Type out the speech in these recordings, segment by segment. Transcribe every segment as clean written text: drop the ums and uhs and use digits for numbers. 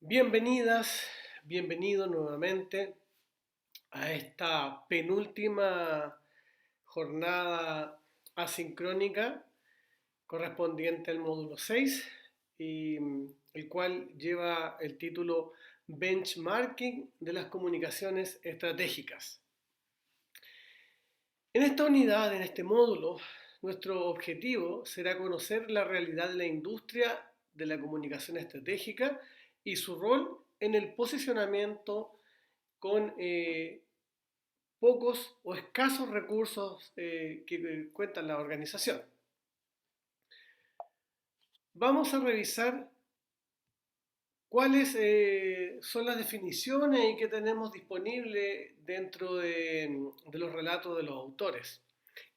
Bienvenidas, bienvenidos nuevamente a esta penúltima jornada asincrónica correspondiente al módulo 6, el cual lleva el título Benchmarking de las comunicaciones estratégicas. En esta unidad, en este módulo, nuestro objetivo será conocer la realidad de la industria de la comunicación estratégica y su rol en el posicionamiento con pocos o escasos recursos que cuentan la organización. Vamos a revisar cuáles son las definiciones y qué tenemos disponible dentro de los relatos de los autores.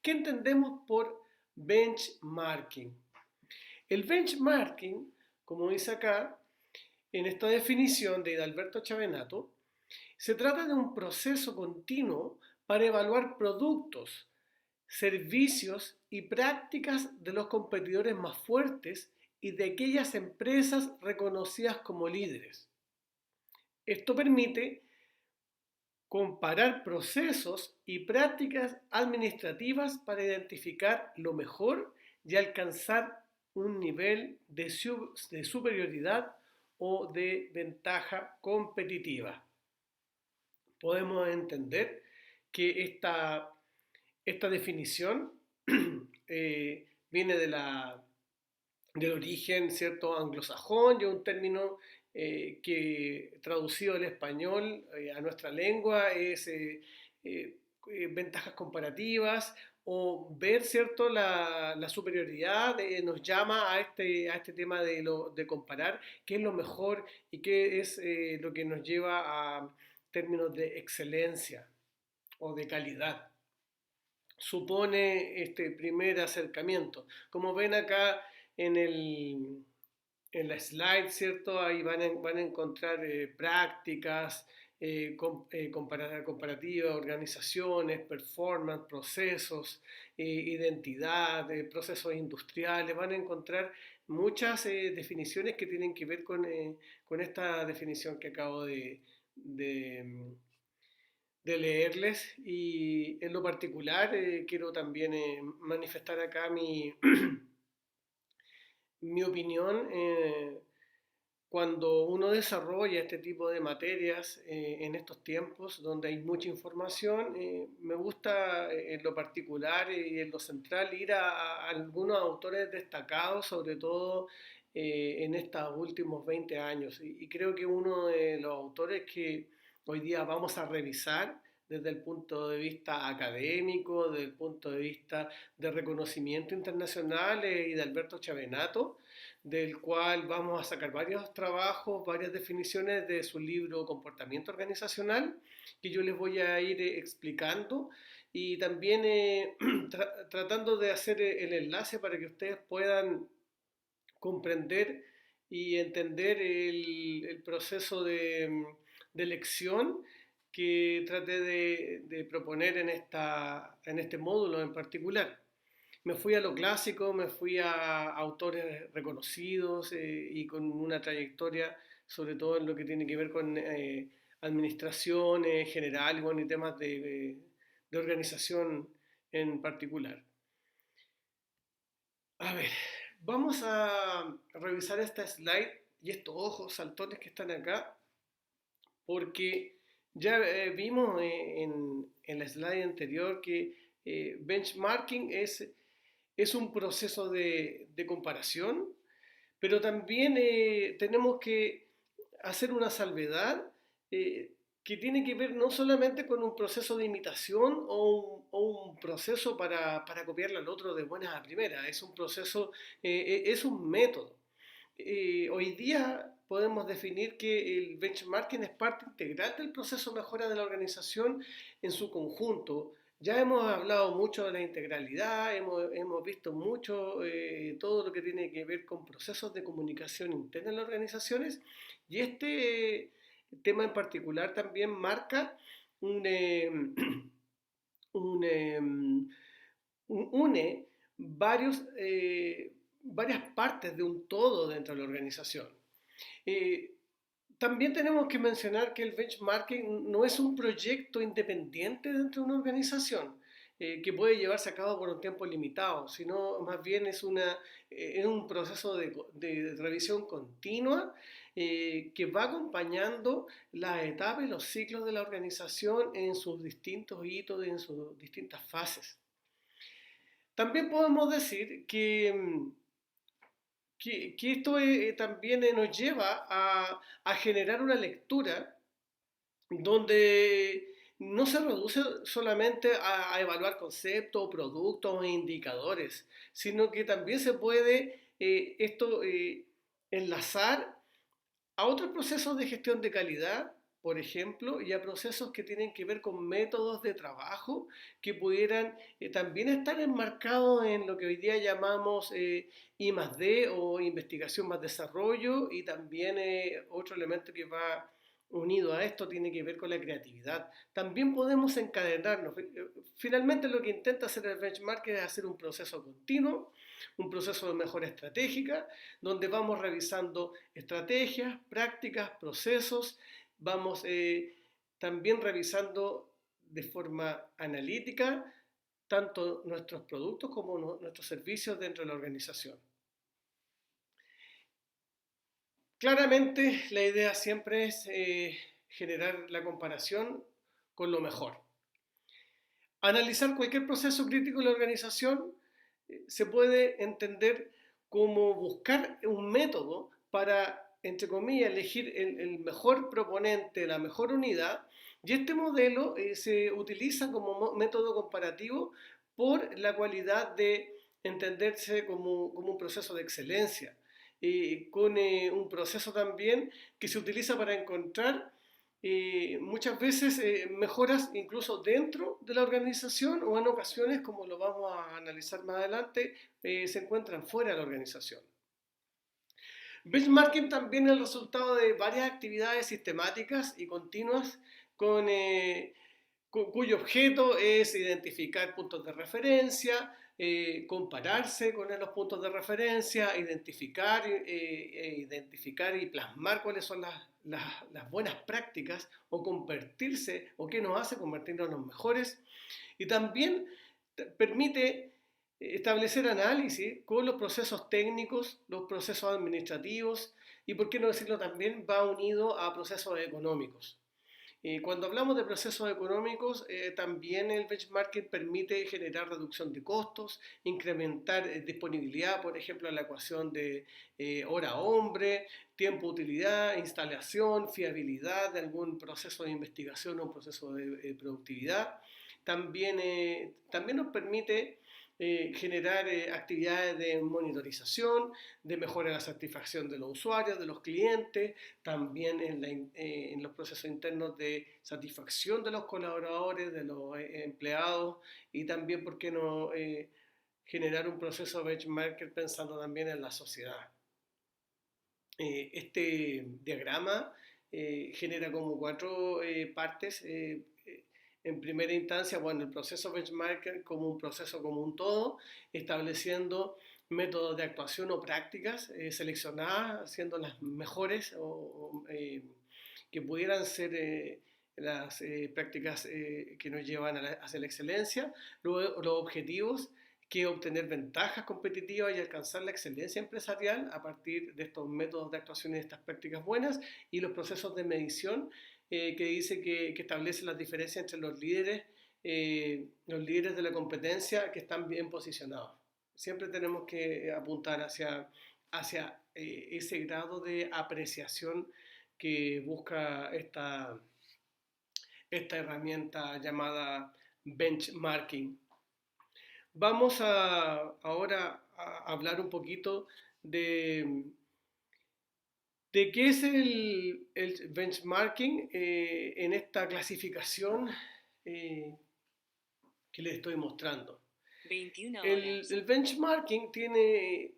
¿Qué entendemos por benchmarking? El benchmarking, como dice acá, en esta definición de Hidalberto Chavenato, se trata de un proceso continuo para evaluar productos, servicios y prácticas de los competidores más fuertes y de aquellas empresas reconocidas como líderes. Esto permite comparar procesos y prácticas administrativas para identificar lo mejor y alcanzar un nivel de superioridad o de ventaja competitiva. Podemos entender que esta definición viene del origen, ¿cierto?, anglosajón, y un término que traducido al español a nuestra lengua es ventajas comparativas o ver, ¿cierto?, la superioridad nos llama a este tema de comparar qué es lo mejor y qué es lo que nos lleva a términos de excelencia o de calidad. Supone este primer acercamiento. Como ven acá en, en la slide, ¿cierto? Ahí van a encontrar prácticas, comparativas, organizaciones, performance, procesos, identidad, procesos industriales. Van a encontrar muchas definiciones que tienen que ver con esta definición que acabo de, de leerles y en lo particular quiero también manifestar acá mi opinión. Cuando uno desarrolla este tipo de materias en estos tiempos donde hay mucha información, me gusta en lo particular y en lo central ir a algunos autores destacados, sobre todo en estos últimos 20 años. Y creo que uno de los autores que hoy día vamos a revisar desde el punto de vista académico, desde el punto de vista de reconocimiento internacional, y de Alberto Chavenato, del cual vamos a sacar varios trabajos, varias definiciones de su libro Comportamiento Organizacional, que yo les voy a ir explicando y también tratando de hacer el enlace para que ustedes puedan comprender y entender el proceso de elección que traté de proponer en este módulo en particular. Me fui a lo clásico, me fui a autores reconocidos y con una trayectoria, sobre todo en lo que tiene que ver con administración general, bueno, y temas de organización en particular. A ver, vamos a revisar esta slide y estos ojos saltones que están acá, porque ya vimos en la slide anterior que benchmarking es un proceso de comparación, pero también tenemos que hacer una salvedad que tiene que ver no solamente con un proceso de imitación o un proceso para copiarle al otro de buenas a primeras, es un proceso, es un método. Hoy día podemos definir que el benchmarking es parte integral del proceso de mejora de la organización en su conjunto. Ya hemos hablado mucho de la integralidad, hemos visto mucho todo lo que tiene que ver con procesos de comunicación interna en las organizaciones, y este tema en particular también marca un, un, une varias partes de un todo dentro de la organización. Eh, También tenemos que mencionar que el benchmarking no es un proyecto independiente dentro de una organización que puede llevarse a cabo por un tiempo limitado, sino más bien es un proceso de revisión continua que va acompañando las etapas y los ciclos de la organización en sus distintos hitos y en sus distintas fases. También podemos decir que esto también nos lleva a generar una lectura donde no se reduce solamente a evaluar conceptos, productos e indicadores, sino que también se puede esto enlazar a otros procesos de gestión de calidad, por ejemplo, y a procesos que tienen que ver con métodos de trabajo que pudieran también estar enmarcados en lo que hoy día llamamos I+D o investigación más desarrollo, y también otro elemento que va unido a esto tiene que ver con la creatividad. También podemos encadenarnos. Finalmente lo que intenta hacer el benchmark es hacer un proceso continuo, un proceso de mejora estratégica, donde vamos revisando estrategias, prácticas, procesos, vamos también revisando de forma analítica tanto nuestros productos como nuestros servicios dentro de la organización. Claramente la idea siempre es generar la comparación con lo mejor. Analizar cualquier proceso crítico de la organización se puede entender como buscar un método para, entre comillas, elegir el mejor proponente, la mejor unidad, y este modelo se utiliza como método comparativo por la cualidad de entenderse como un proceso de excelencia, con un proceso también que se utiliza para encontrar muchas veces mejoras incluso dentro de la organización, o en ocasiones, como lo vamos a analizar más adelante, se encuentran fuera de la organización. Benchmarking también es el resultado de varias actividades sistemáticas y continuas cuyo objeto es identificar puntos de referencia, compararse con los puntos de referencia, identificar y plasmar cuáles son las buenas prácticas, o convertirse, o qué nos hace convertirnos en los mejores, y también permite establecer análisis con los procesos técnicos, los procesos administrativos, y por qué no decirlo, también va unido a procesos económicos. Cuando hablamos de procesos económicos, también el benchmarking permite generar reducción de costos, incrementar disponibilidad, por ejemplo, en la ecuación de hora-hombre, tiempo-utilidad, instalación, fiabilidad de algún proceso de investigación o un proceso de productividad. También nos permite generar actividades de monitorización, de mejora de la satisfacción de los usuarios, de los clientes, también en los procesos internos de satisfacción de los colaboradores, de los empleados, y también, ¿por qué no?, generar un proceso benchmarker pensando también en la sociedad. Este diagrama genera como cuatro partes. En primera instancia, bueno, el proceso benchmarking como un proceso como un todo, estableciendo métodos de actuación o prácticas seleccionadas, siendo las mejores que pudieran ser las prácticas que nos llevan hacia la excelencia. Luego, los objetivos, que obtener ventajas competitivas y alcanzar la excelencia empresarial a partir de estos métodos de actuación y de estas prácticas buenas, y los procesos de medición que dice que establece las diferencias entre los líderes de la competencia que están bien posicionados. Siempre tenemos que apuntar hacia ese grado de apreciación que busca esta herramienta llamada benchmarking. Vamos ahora a hablar un poquito de qué es el benchmarking en esta clasificación que les estoy mostrando. 21 horas. El benchmarking tiene,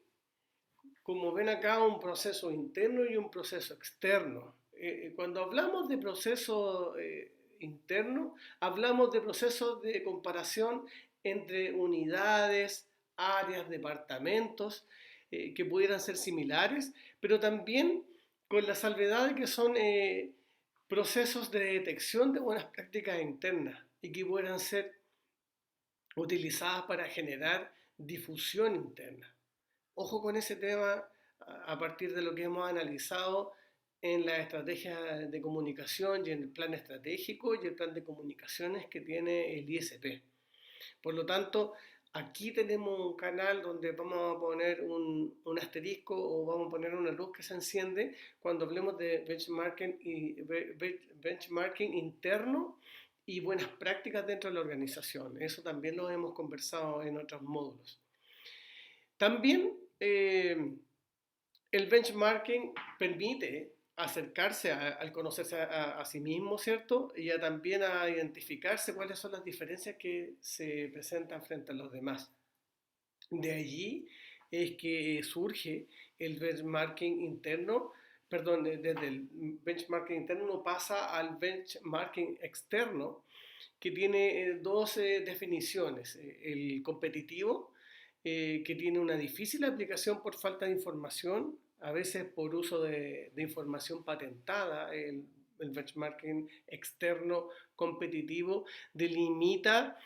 como ven acá, un proceso interno y un proceso externo. Cuando hablamos de proceso interno, hablamos de procesos de comparación entre unidades, áreas, departamentos, que pudieran ser similares, pero también con la salvedad de que son procesos de detección de buenas prácticas internas y que puedan ser utilizadas para generar difusión interna. Ojo con ese tema a partir de lo que hemos analizado en la estrategia de comunicación y en el plan estratégico y el plan de comunicaciones que tiene el ISP. Por lo tanto, aquí tenemos un canal donde vamos a poner un asterisco o vamos a poner una luz que se enciende cuando hablemos de benchmarking interno y buenas prácticas dentro de la organización. Eso también lo hemos conversado en otros módulos. También el benchmarking permite acercarse al conocerse a sí mismo, ¿cierto? Y también a identificarse cuáles son las diferencias que se presentan frente a los demás. De allí es que surge el benchmarking interno, perdón, desde el benchmarking interno uno pasa al benchmarking externo, que tiene dos definiciones. El competitivo, que tiene una difícil aplicación por falta de información, a veces por uso de información patentada. El benchmarking externo competitivo delimita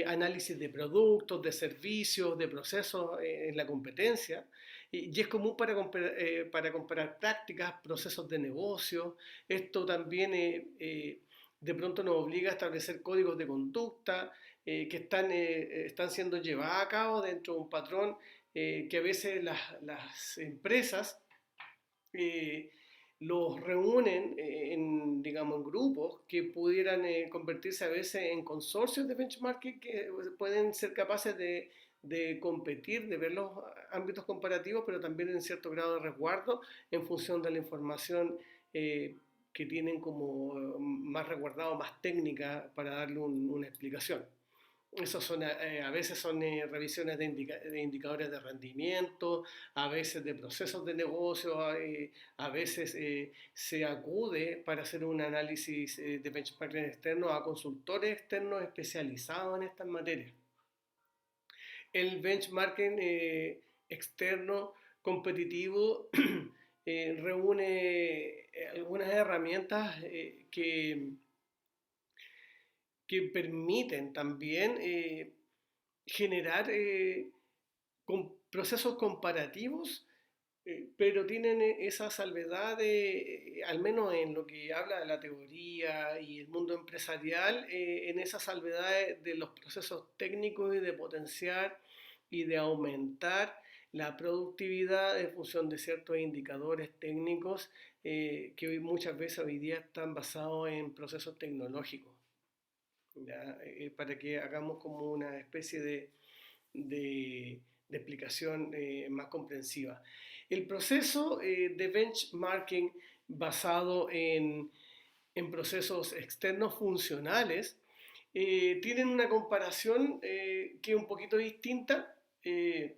análisis de productos, de servicios, de procesos en la competencia, y es común para comparar prácticas, procesos de negocio. Esto también de pronto nos obliga a establecer códigos de conducta que están siendo llevados a cabo dentro de un patrón que a veces las empresas eh, los reúnen digamos, en grupos que pudieran convertirse a veces en consorcios de benchmarking que pueden ser capaces de competir, de ver los ámbitos comparativos, pero también en cierto grado de resguardo en función de la información que tienen como más resguardado, más técnica para darle una explicación. Esos son, a veces son revisiones de indicadores de rendimiento, a veces de procesos de negocio, a veces se acude para hacer un análisis de benchmarking externo a consultores externos especializados en estas materias. El benchmarking externo competitivo reúne algunas herramientas que permiten también generar procesos comparativos, pero tienen esa salvedad al menos en lo que habla de la teoría y el mundo empresarial, en esa salvedad de los procesos técnicos y de potenciar y de aumentar la productividad en función de ciertos indicadores técnicos que hoy muchas veces hoy día están basados en procesos tecnológicos. ¿Ya? Para que hagamos como una especie de explicación más comprensiva. El proceso de benchmarking basado en procesos externos funcionales tienen una comparación que es un poquito distinta en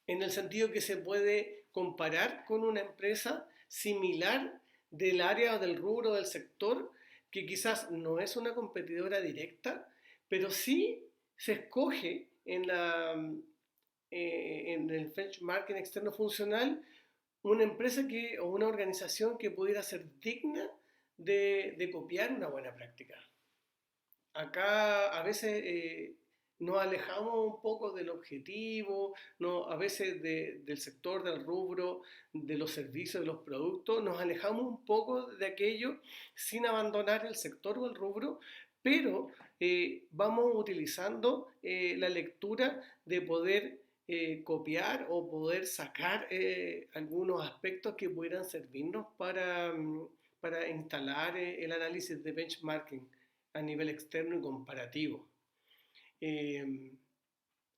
el sentido que se puede comparar con una empresa similar del área o del rubro del sector que quizás no es una competidora directa, pero sí se escoge en el benchmarking externo funcional una empresa o una organización que pudiera ser digna de copiar una buena práctica. Acá a veces nos alejamos un poco del objetivo, no, a veces del sector, del rubro, de los servicios, de los productos, nos alejamos un poco de aquello sin abandonar el sector o el rubro, pero vamos utilizando la lectura de poder copiar o poder sacar algunos aspectos que pudieran servirnos para instalar el análisis de benchmarking a nivel externo y comparativo.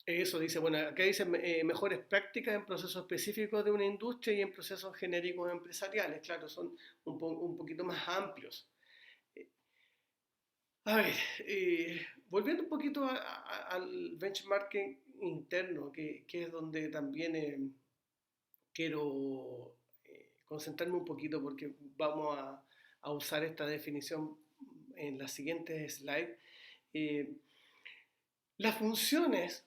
Eso dice, bueno, acá dice mejores prácticas en procesos específicos de una industria y en procesos genéricos empresariales. Claro, son un poquito más amplios. A ver, volviendo un poquito al benchmarking interno, que es donde también quiero concentrarme un poquito porque vamos a usar esta definición en las siguientes slides. Las funciones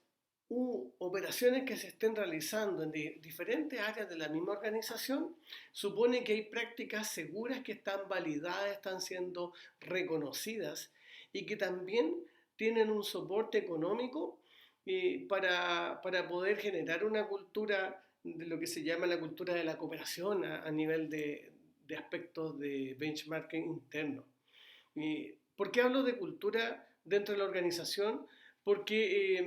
u operaciones que se estén realizando en diferentes áreas de la misma organización, supone que hay prácticas seguras que están validadas, están siendo reconocidas y que también tienen un soporte económico para poder generar una cultura de lo que se llama la cultura de la cooperación a nivel de aspectos de benchmarking interno. ¿Por qué hablo de cultura dentro de la organización? Porque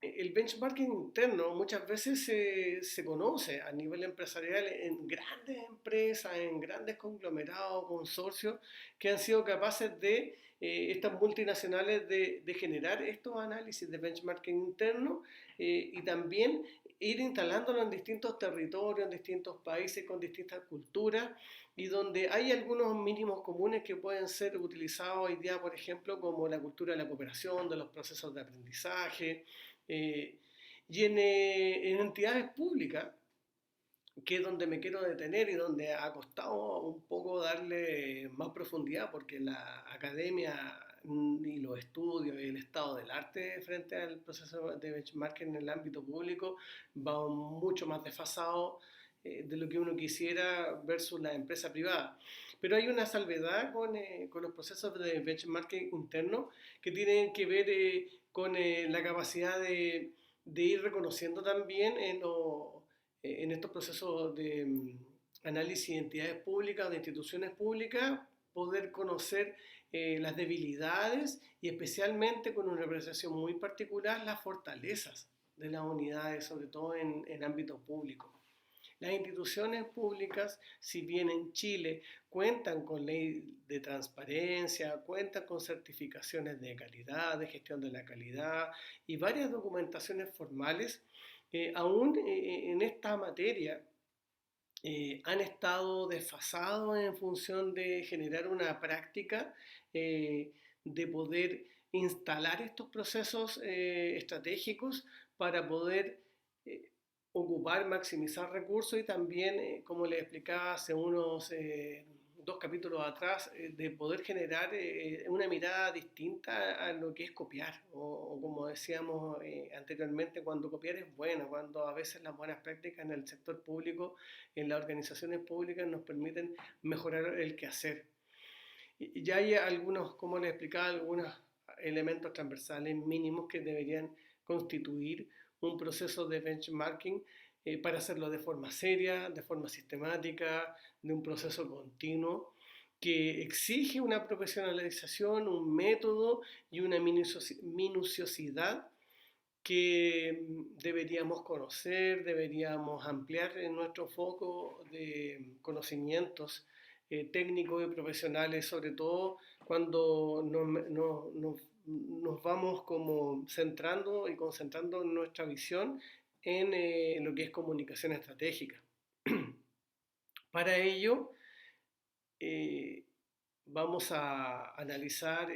el benchmarking interno muchas veces se conoce a nivel empresarial en grandes empresas, en grandes conglomerados, consorcios, que han sido capaces de, estas multinacionales, de generar estos análisis de benchmarking interno y también ir instalándolo en distintos territorios, en distintos países, con distintas culturas, y donde hay algunos mínimos comunes que pueden ser utilizados hoy día, por ejemplo, como la cultura de la cooperación, de los procesos de aprendizaje, eh, y en entidades públicas, que es donde me quiero detener y donde ha costado un poco darle más profundidad, porque la academia y los estudios y el estado del arte frente al proceso de benchmarking en el ámbito público va mucho más desfasado de lo que uno quisiera versus la empresa privada. Pero hay una salvedad con los procesos de benchmarking interno que tienen que ver con la capacidad de ir reconociendo también en estos procesos de análisis de entidades públicas o de instituciones públicas, poder conocer las debilidades y especialmente con una apreciación muy particular las fortalezas de las unidades, sobre todo en ámbito público. Las instituciones públicas, si bien en Chile cuentan con ley de transparencia, cuentan con certificaciones de calidad, de gestión de la calidad y varias documentaciones formales, aún en esta materia han estado desfasados en función de generar una práctica de poder instalar estos procesos estratégicos para poder eh, ocupar, maximizar recursos y también, como les explicaba hace unos 2 capítulos atrás, de poder generar una mirada distinta a lo que es copiar, o como decíamos anteriormente, cuando copiar es bueno, cuando a veces las buenas prácticas en el sector público, en las organizaciones públicas nos permiten mejorar el quehacer. Y ya hay algunos, como les explicaba, algunos elementos transversales mínimos que deberían constituir un proceso de benchmarking para hacerlo de forma seria, de forma sistemática, de un proceso continuo que exige una profesionalización, un método y una minuciosidad que deberíamos conocer, deberíamos ampliar en nuestro foco de conocimientos técnicos y profesionales, sobre todo cuando nos vamos como centrando y concentrando nuestra visión en lo que es comunicación estratégica. Para ello, vamos a analizar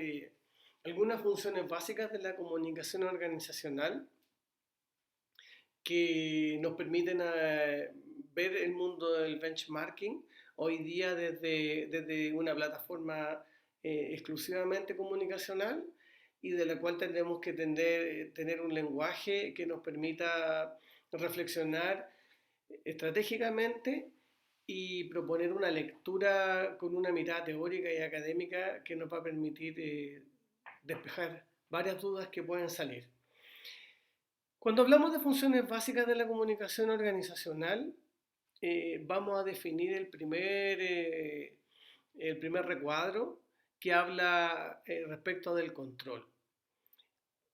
algunas funciones básicas de la comunicación organizacional que nos permiten ver el mundo del benchmarking hoy día desde una plataforma exclusivamente comunicacional y de la cual tendremos que tener un lenguaje que nos permita reflexionar estratégicamente y proponer una lectura con una mirada teórica y académica que nos va a permitir despejar varias dudas que pueden salir. Cuando hablamos de funciones básicas de la comunicación organizacional, vamos a definir el primer recuadro que habla respecto del control.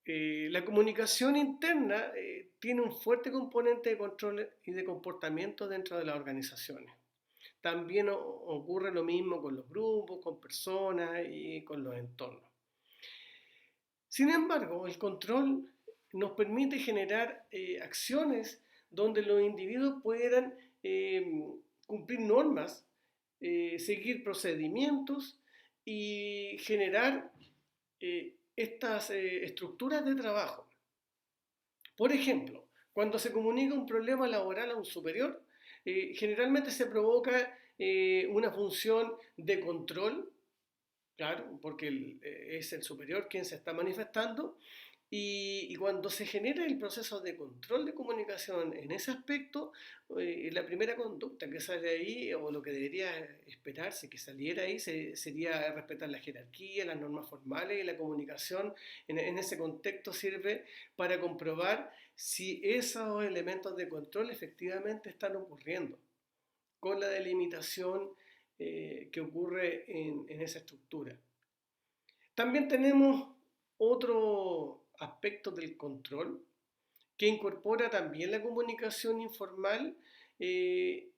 La comunicación interna tiene un fuerte componente de control y de comportamiento dentro de las organizaciones. También ocurre lo mismo con los grupos, con personas y con los entornos. Sin embargo, el control nos permite generar acciones donde los individuos puedan cumplir normas, seguir procedimientos y generar estas estructuras de trabajo. Por ejemplo, cuando se comunica un problema laboral a un superior, generalmente se provoca una función de control, claro, porque es el superior quien se está manifestando, Y cuando se genera el proceso de control de comunicación en ese aspecto, la primera conducta que sale ahí, o lo que debería esperarse que saliera ahí, sería respetar la jerarquía, las normas formales, y la comunicación en ese contexto sirve para comprobar si esos elementos de control efectivamente están ocurriendo, con la delimitación que ocurre en esa estructura. También tenemos otro aspecto del control que incorpora también la comunicación informal, eh,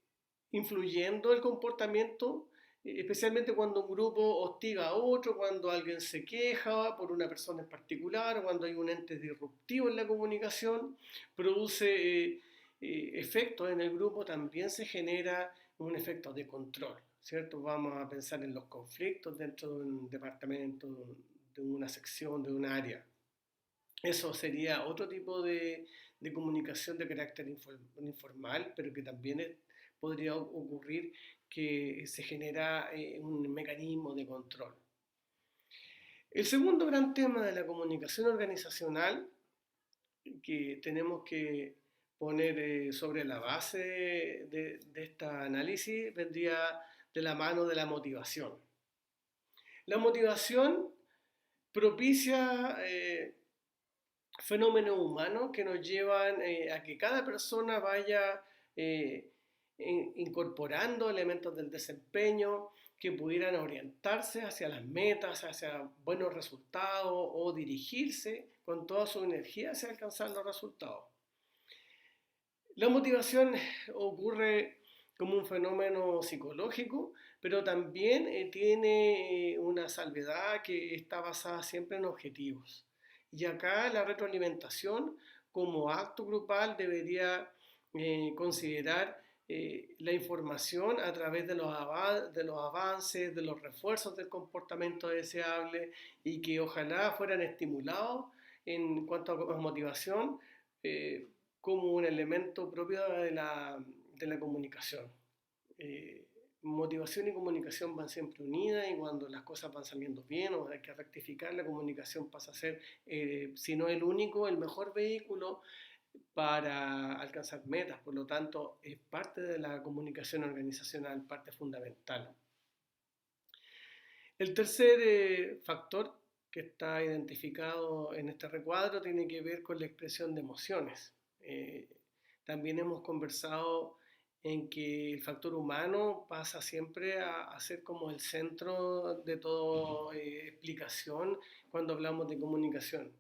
influyendo el comportamiento, especialmente cuando un grupo hostiga a otro, cuando alguien se queja por una persona en particular, o cuando hay un ente disruptivo en la comunicación, produce efectos en el grupo, también se genera un efecto de control, ¿cierto? Vamos a pensar en los conflictos dentro de un departamento, de una sección, de un área. Eso sería otro tipo de comunicación de carácter informal, pero que también podría ocurrir que se genera un mecanismo de control. El segundo gran tema de la comunicación organizacional que tenemos que poner sobre la base de este análisis vendría de la mano de la motivación. La motivación propicia fenómenos humanos que nos llevan a que cada persona vaya eh, incorporando elementos del desempeño que pudieran orientarse hacia las metas, hacia buenos resultados, o dirigirse con toda su energía hacia alcanzar los resultados. La motivación ocurre como un fenómeno psicológico, pero también tiene una salvedad que está basada siempre en objetivos. Y acá la retroalimentación como acto grupal debería considerar la información a través de los avances, de los refuerzos del comportamiento deseable, y que ojalá fueran estimulados en cuanto a motivación como un elemento propio de la comunicación. Eh, Motivación y comunicación van siempre unidas, y cuando las cosas van saliendo bien o hay que rectificar, la comunicación pasa a ser, si no el único, el mejor vehículo para alcanzar metas. Por lo tanto, es parte de la comunicación organizacional, parte fundamental. El tercer factor que está identificado en este recuadro tiene que ver con la expresión de emociones. También hemos conversado en que el factor humano pasa siempre a ser como el centro de toda explicación cuando hablamos de comunicación.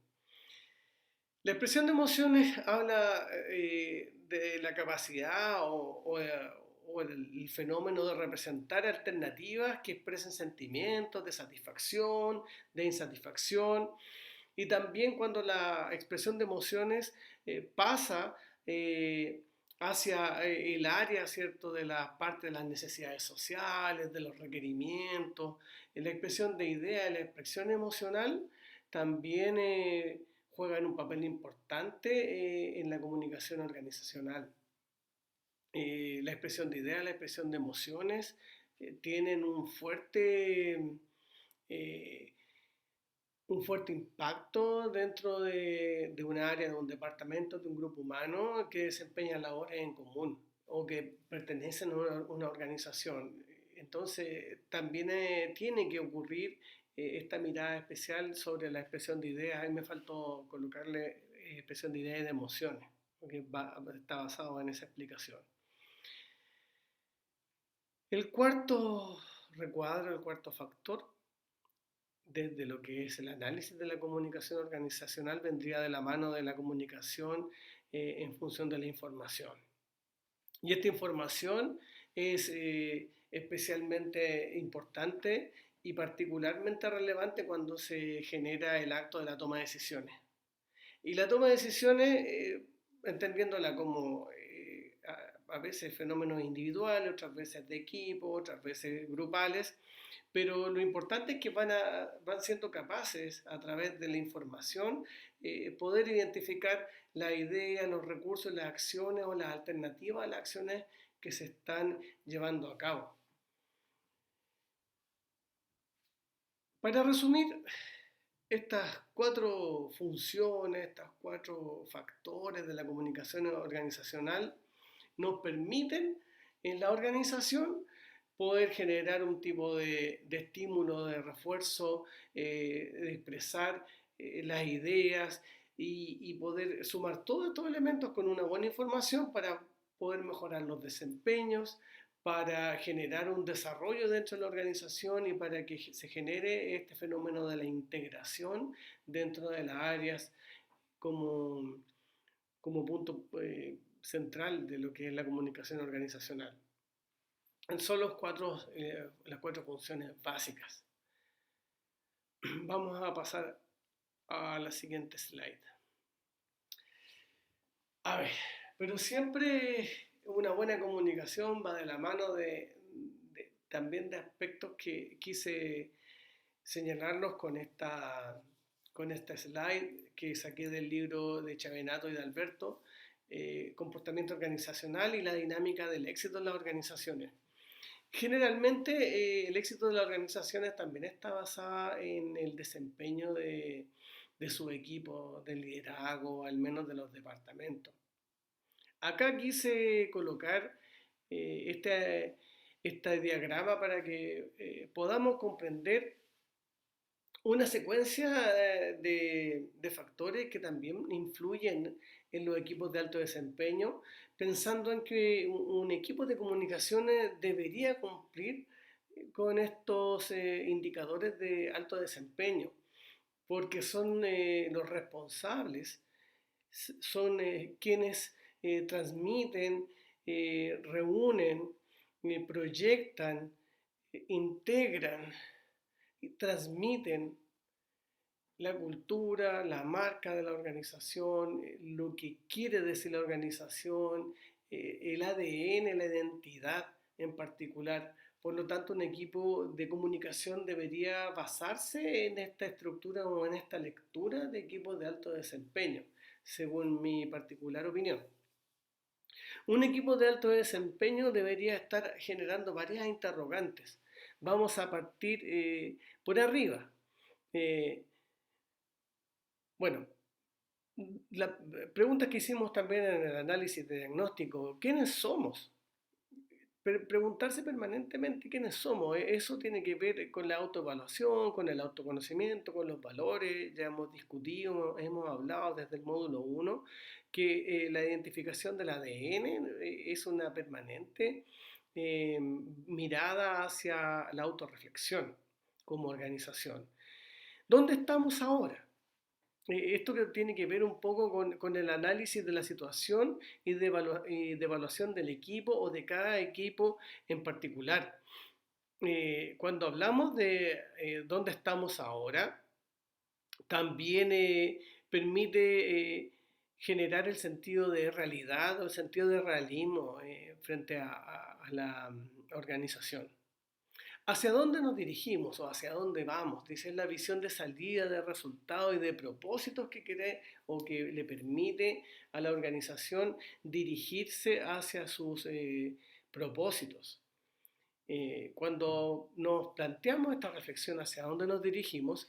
La expresión de emociones habla de la capacidad o el fenómeno de representar alternativas que expresen sentimientos de satisfacción, de insatisfacción, y también cuando la expresión de emociones pasa hacia el área, ¿cierto?, de la parte de las necesidades sociales, de los requerimientos. La expresión de ideas, la expresión emocional también juegan un papel importante en la comunicación organizacional. La expresión de ideas, la expresión de emociones tienen eh, un fuerte impacto dentro de un área, de un departamento, de un grupo humano que desempeña labores en común o que pertenecen a una organización. Entonces, también tiene que ocurrir esta mirada especial sobre la expresión de ideas. A mí me faltó colocarle expresión de ideas y de emociones, porque está basado en esa explicación. El cuarto recuadro, el cuarto factor, desde lo que es el análisis de la comunicación organizacional, vendría de la mano de la comunicación en función de la información. Y esta información es especialmente importante y particularmente relevante cuando se genera el acto de la toma de decisiones. Y la toma de decisiones, entendiéndola como a veces fenómenos individuales, otras veces de equipo, otras veces grupales, pero lo importante es que van siendo capaces, a través de la información, poder identificar la idea, los recursos, las acciones o las alternativas a las acciones que se están llevando a cabo. Para resumir, Estas cuatro funciones, estos cuatro factores de la comunicación organizacional nos permiten en la organización poder generar un tipo de estímulo, de refuerzo, de expresar las ideas y poder sumar todos estos elementos con una buena información para poder mejorar los desempeños, para generar un desarrollo dentro de la organización y para que se genere este fenómeno de la integración dentro de las áreas como, como punto central de lo que es la comunicación organizacional. Son las cuatro funciones básicas. Vamos a pasar a la siguiente slide. A ver, pero siempre una buena comunicación va de la mano también de aspectos que quise señalarlos con esta slide que saqué del libro de Chavenato y de Alberto, Comportamiento Organizacional y la dinámica del éxito en las organizaciones. Generalmente el éxito de las organizaciones también está basado en el desempeño de su equipo, del liderazgo, al menos de los departamentos. Acá quise colocar este diagrama para que podamos comprender una secuencia de factores que también influyen en los equipos de alto desempeño, pensando en que un equipo de comunicaciones debería cumplir con estos indicadores de alto desempeño, porque son los responsables, son quienes transmiten, reúnen, proyectan, integran y transmiten la cultura, la marca de la organización, lo que quiere decir la organización, el ADN, la identidad en particular. Por lo tanto, un equipo de comunicación debería basarse en esta estructura o en esta lectura de equipos de alto desempeño, según mi particular opinión. Un equipo de alto desempeño debería estar generando varias interrogantes. Vamos a partir por arriba. Bueno, la pregunta que hicimos también en el análisis de diagnóstico, ¿quiénes somos? Preguntarse permanentemente quiénes somos, eso tiene que ver con la autoevaluación, con el autoconocimiento, con los valores, ya hemos discutido, hemos hablado desde el módulo 1 que la identificación del ADN es una permanente mirada hacia la autorreflexión como organización. ¿Dónde estamos ahora? Esto que tiene que ver un poco con el análisis de la situación y de evaluación del equipo o de cada equipo en particular. Cuando hablamos de dónde estamos ahora, también permite generar el sentido de realidad o el sentido de realismo frente a la organización. ¿Hacia dónde nos dirigimos o hacia dónde vamos? Dice, es la visión de salida, de resultados y de propósitos que quiere o que le permite a la organización dirigirse hacia sus propósitos. Cuando nos planteamos esta reflexión hacia dónde nos dirigimos,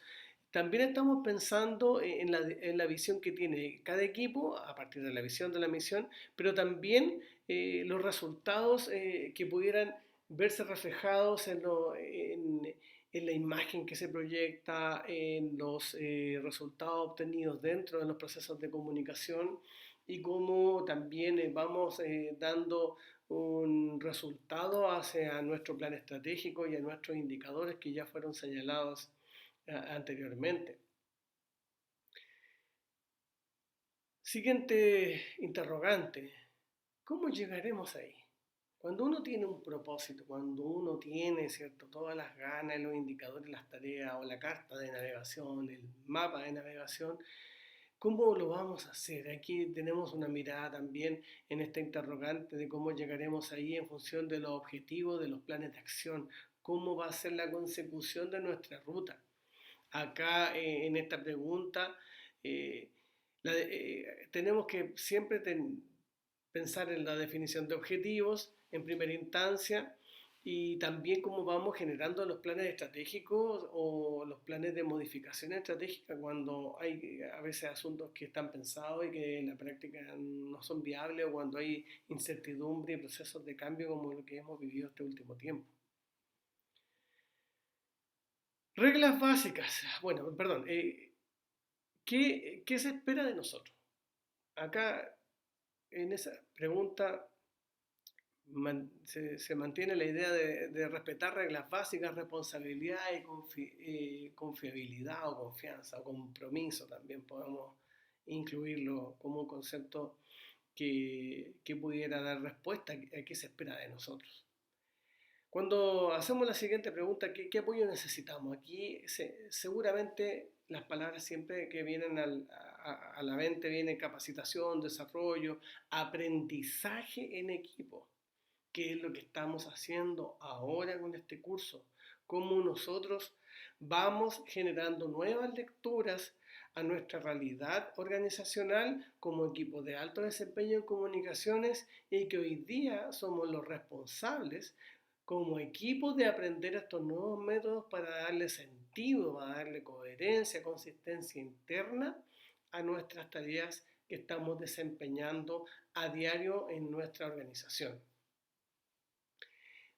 también estamos pensando en la visión que tiene cada equipo a partir de la visión de la misión, pero también los resultados que pudieran verse reflejados en la imagen que se proyecta, en los resultados obtenidos dentro de los procesos de comunicación y cómo también vamos dando un resultado hacia nuestro plan estratégico y a nuestros indicadores que ya fueron señalados anteriormente. Siguiente interrogante, ¿cómo llegaremos ahí? Cuando uno tiene un propósito, cuando uno tiene, ¿cierto?, todas las ganas, los indicadores, las tareas o la carta de navegación, el mapa de navegación, ¿cómo lo vamos a hacer? Aquí tenemos una mirada también en esta interrogante de cómo llegaremos ahí en función de los objetivos, de los planes de acción, cómo va a ser la consecución de nuestra ruta. Acá en esta pregunta tenemos que siempre pensar en la definición de objetivos en primera instancia y también cómo vamos generando los planes estratégicos o los planes de modificación estratégica cuando hay a veces asuntos que están pensados y que en la práctica no son viables o cuando hay incertidumbre y procesos de cambio como lo que hemos vivido este último tiempo. Reglas básicas. Bueno, perdón. ¿Qué se espera de nosotros? Acá en esa pregunta se mantiene la idea de respetar reglas básicas, responsabilidad y confiabilidad o confianza o compromiso también podemos incluirlo como un concepto que pudiera dar respuesta a qué se espera de nosotros. Cuando hacemos la siguiente pregunta, ¿qué apoyo necesitamos? Aquí seguramente las palabras siempre que vienen a la mente vienen capacitación, desarrollo, aprendizaje en equipo, que es lo que estamos haciendo ahora con este curso, cómo nosotros vamos generando nuevas lecturas a nuestra realidad organizacional como equipo de alto desempeño en comunicaciones y que hoy día somos los responsables como equipo de aprender estos nuevos métodos para darle sentido, para darle coherencia, consistencia interna a nuestras tareas que estamos desempeñando a diario en nuestra organización.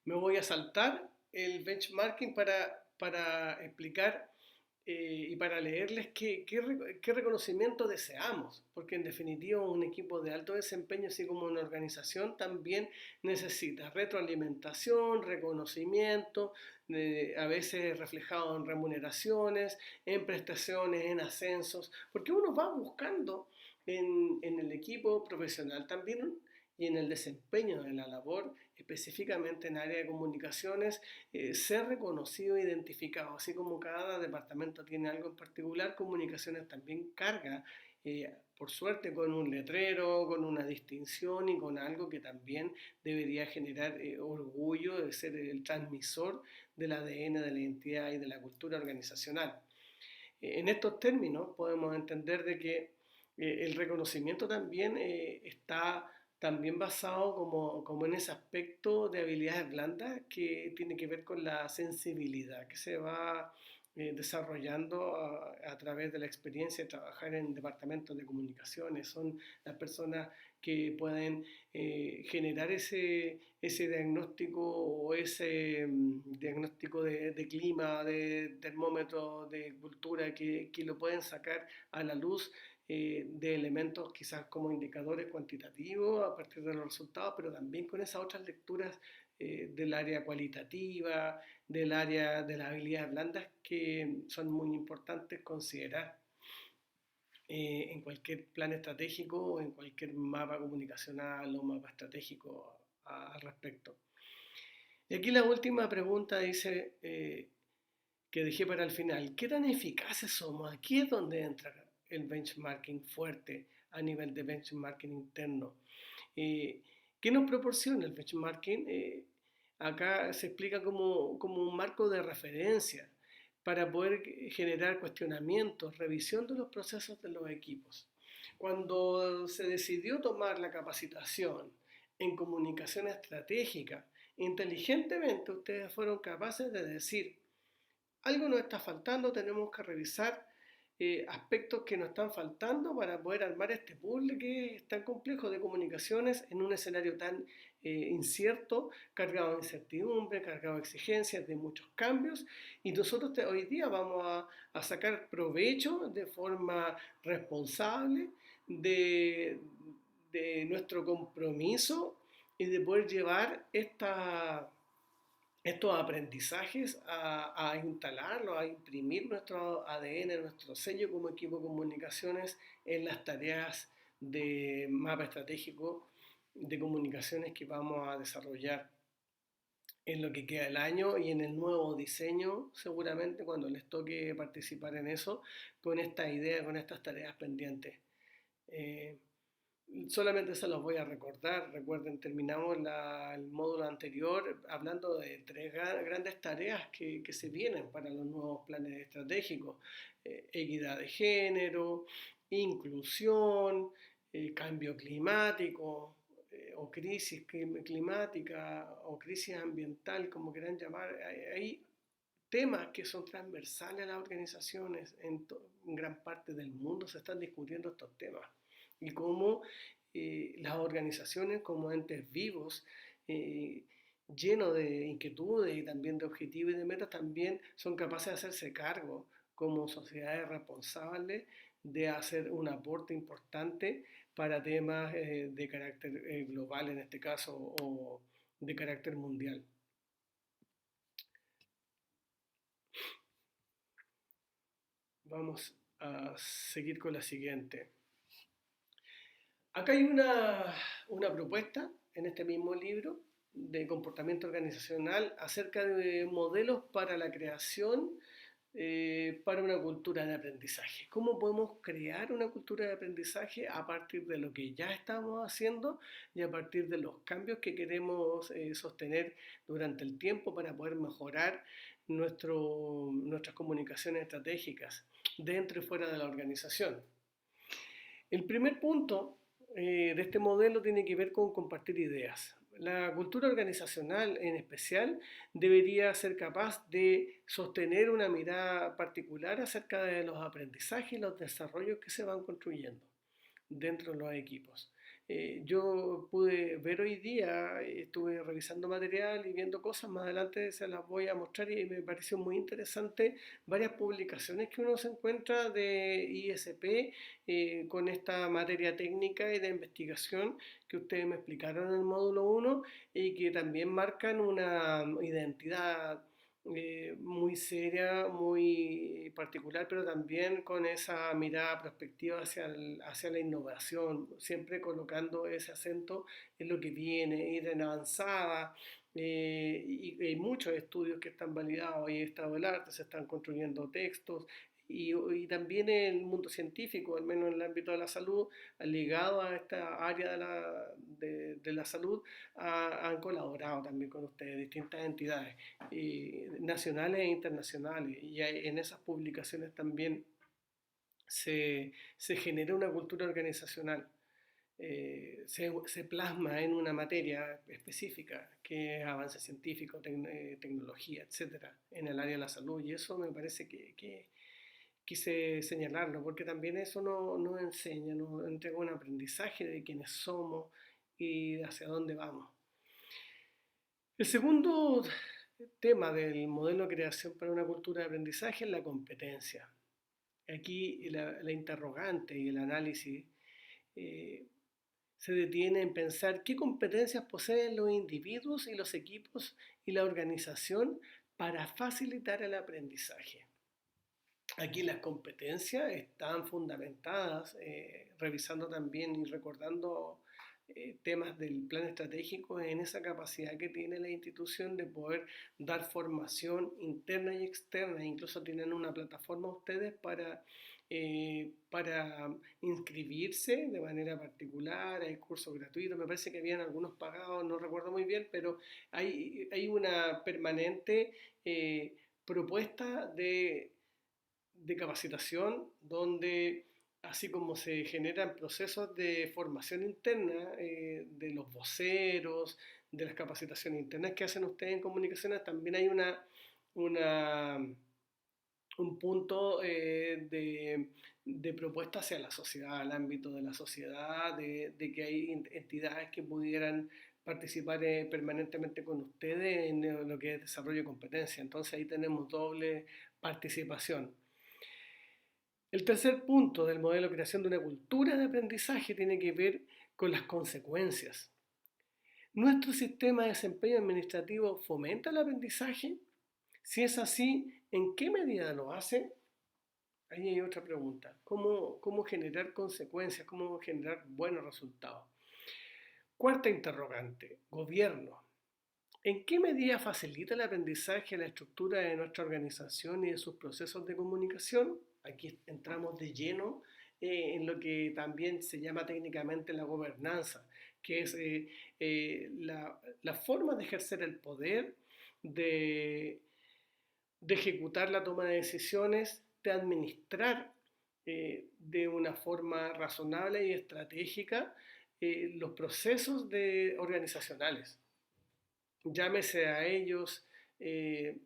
Me voy a saltar el benchmarking para explicar y para leerles qué reconocimiento deseamos, porque en definitiva un equipo de alto desempeño, así como una organización, también necesita retroalimentación, reconocimiento, a veces reflejado en remuneraciones, en prestaciones, en ascensos, porque uno va buscando en el equipo profesional también y en el desempeño de la labor, específicamente en área de comunicaciones, ser reconocido e identificado. Así como cada departamento tiene algo en particular, comunicaciones también carga, por suerte, con un letrero, con una distinción y con algo que también debería generar orgullo de ser el transmisor del ADN, de la identidad y de la cultura organizacional. En estos términos podemos entender de que el reconocimiento también está también basado como en ese aspecto de habilidades blandas que tiene que ver con la sensibilidad que se va desarrollando a través de la experiencia de trabajar en departamentos de comunicaciones. Son las personas que pueden generar ese diagnóstico o ese diagnóstico de clima, de termómetro, de cultura, que lo pueden sacar a la luz de elementos quizás como indicadores cuantitativos a partir de los resultados, pero también con esas otras lecturas del área cualitativa, del área de las habilidades blandas que son muy importantes considerar en cualquier plan estratégico o en cualquier mapa comunicacional o mapa estratégico al respecto. Y aquí la última pregunta dice, que dejé para el final, ¿qué tan eficaces somos? Aquí es donde entra el benchmarking fuerte a nivel de benchmarking interno. ¿Qué nos proporciona el benchmarking? Acá se explica como un marco de referencia para poder generar cuestionamientos, revisión de los procesos de los equipos. Cuando se decidió tomar la capacitación en comunicación estratégica, inteligentemente ustedes fueron capaces de decir, algo nos está faltando, tenemos que revisar aspectos que nos están faltando para poder armar este puzzle que es tan complejo de comunicaciones en un escenario tan incierto, cargado de incertidumbre, cargado de exigencias, de muchos cambios, y nosotros hoy día vamos a sacar provecho de forma responsable de, de nuestro compromiso y de poder llevar estos aprendizajes a instalarlos, a imprimir nuestro ADN, nuestro sello como equipo de comunicaciones en las tareas de mapa estratégico de comunicaciones que vamos a desarrollar en lo que queda del año y en el nuevo diseño, seguramente cuando les toque participar en eso, con esta idea, con estas tareas pendientes. Solamente se los voy a recordar. Recuerden, terminamos el módulo anterior hablando de tres grandes tareas que se vienen para los nuevos planes estratégicos. Equidad de género, inclusión, cambio climático, o crisis climática o crisis ambiental, como quieran llamar, hay temas que son transversales a las organizaciones en gran parte del mundo se están discutiendo estos temas y cómo las organizaciones como entes vivos llenos de inquietudes y también de objetivos y de metas también son capaces de hacerse cargo como sociedades responsables de hacer un aporte importante para temas de carácter global en este caso o de carácter mundial. Vamos a seguir con la siguiente. Acá hay una propuesta en este mismo libro de comportamiento organizacional acerca de modelos para la creación para una cultura de aprendizaje. ¿Cómo podemos crear una cultura de aprendizaje a partir de lo que ya estamos haciendo y a partir de los cambios que queremos sostener durante el tiempo para poder mejorar nuestras comunicaciones estratégicas dentro y fuera de la organización? El primer punto de este modelo tiene que ver con compartir ideas. La cultura organizacional en especial debería ser capaz de sostener una mirada particular acerca de los aprendizajes y los desarrollos que se van construyendo dentro de los equipos. Yo pude ver hoy día, estuve revisando material y viendo cosas, más adelante se las voy a mostrar y me pareció muy interesante varias publicaciones que uno se encuentra de ISP con esta materia técnica y de investigación que ustedes me explicaron en el módulo 1 y que también marcan una identidad muy seria, muy particular, pero también con esa mirada prospectiva hacia la innovación, siempre colocando ese acento en lo que viene, ir en avanzada. Y hay muchos estudios que están validados, hay estado del arte, se están construyendo textos, y también en el mundo científico, al menos en el ámbito de la salud, ligado a esta área de la salud, han colaborado también con ustedes, distintas entidades nacionales e internacionales, y en esas publicaciones también se genera una cultura organizacional. Se plasma en una materia específica que es avance científico, tecnología, etcétera, en el área de la salud, y eso me parece que quise señalarlo, porque también eso nos enseña, nos entrega un aprendizaje de quiénes somos y hacia dónde vamos. El segundo tema del modelo de creación para una cultura de aprendizaje es la competencia. Aquí la interrogante y el análisis se detiene en pensar qué competencias poseen los individuos y los equipos y la organización para facilitar el aprendizaje. Aquí las competencias están fundamentadas, revisando también y recordando temas del plan estratégico en esa capacidad que tiene la institución de poder dar formación interna y externa. Incluso tienen una plataforma ustedes para inscribirse de manera particular, hay cursos gratuitos, me parece que habían algunos pagados, no recuerdo muy bien, pero hay una permanente propuesta de capacitación donde así como se generan procesos de formación interna de los voceros, de las capacitaciones internas que hacen ustedes en comunicaciones, también hay un punto de propuesta hacia la sociedad, al ámbito de la sociedad, de que hay entidades que pudieran participar permanentemente con ustedes en lo que es desarrollo de competencia. Entonces ahí tenemos doble participación. El tercer punto del modelo de creación de una cultura de aprendizaje tiene que ver con las consecuencias. ¿Nuestro sistema de desempeño administrativo fomenta el aprendizaje? Si es así, ¿en qué medida lo hace? Ahí hay otra pregunta. ¿Cómo generar consecuencias? ¿Cómo generar buenos resultados? Cuarta interrogante. Gobierno. ¿En qué medida facilita el aprendizaje la estructura de nuestra organización y de sus procesos de comunicación? Aquí entramos de lleno en lo que también se llama técnicamente la gobernanza, que es la forma de ejercer el poder, de ejecutar la toma de decisiones, de administrar de una forma razonable y estratégica los procesos organizacionales. Llámese a ellos el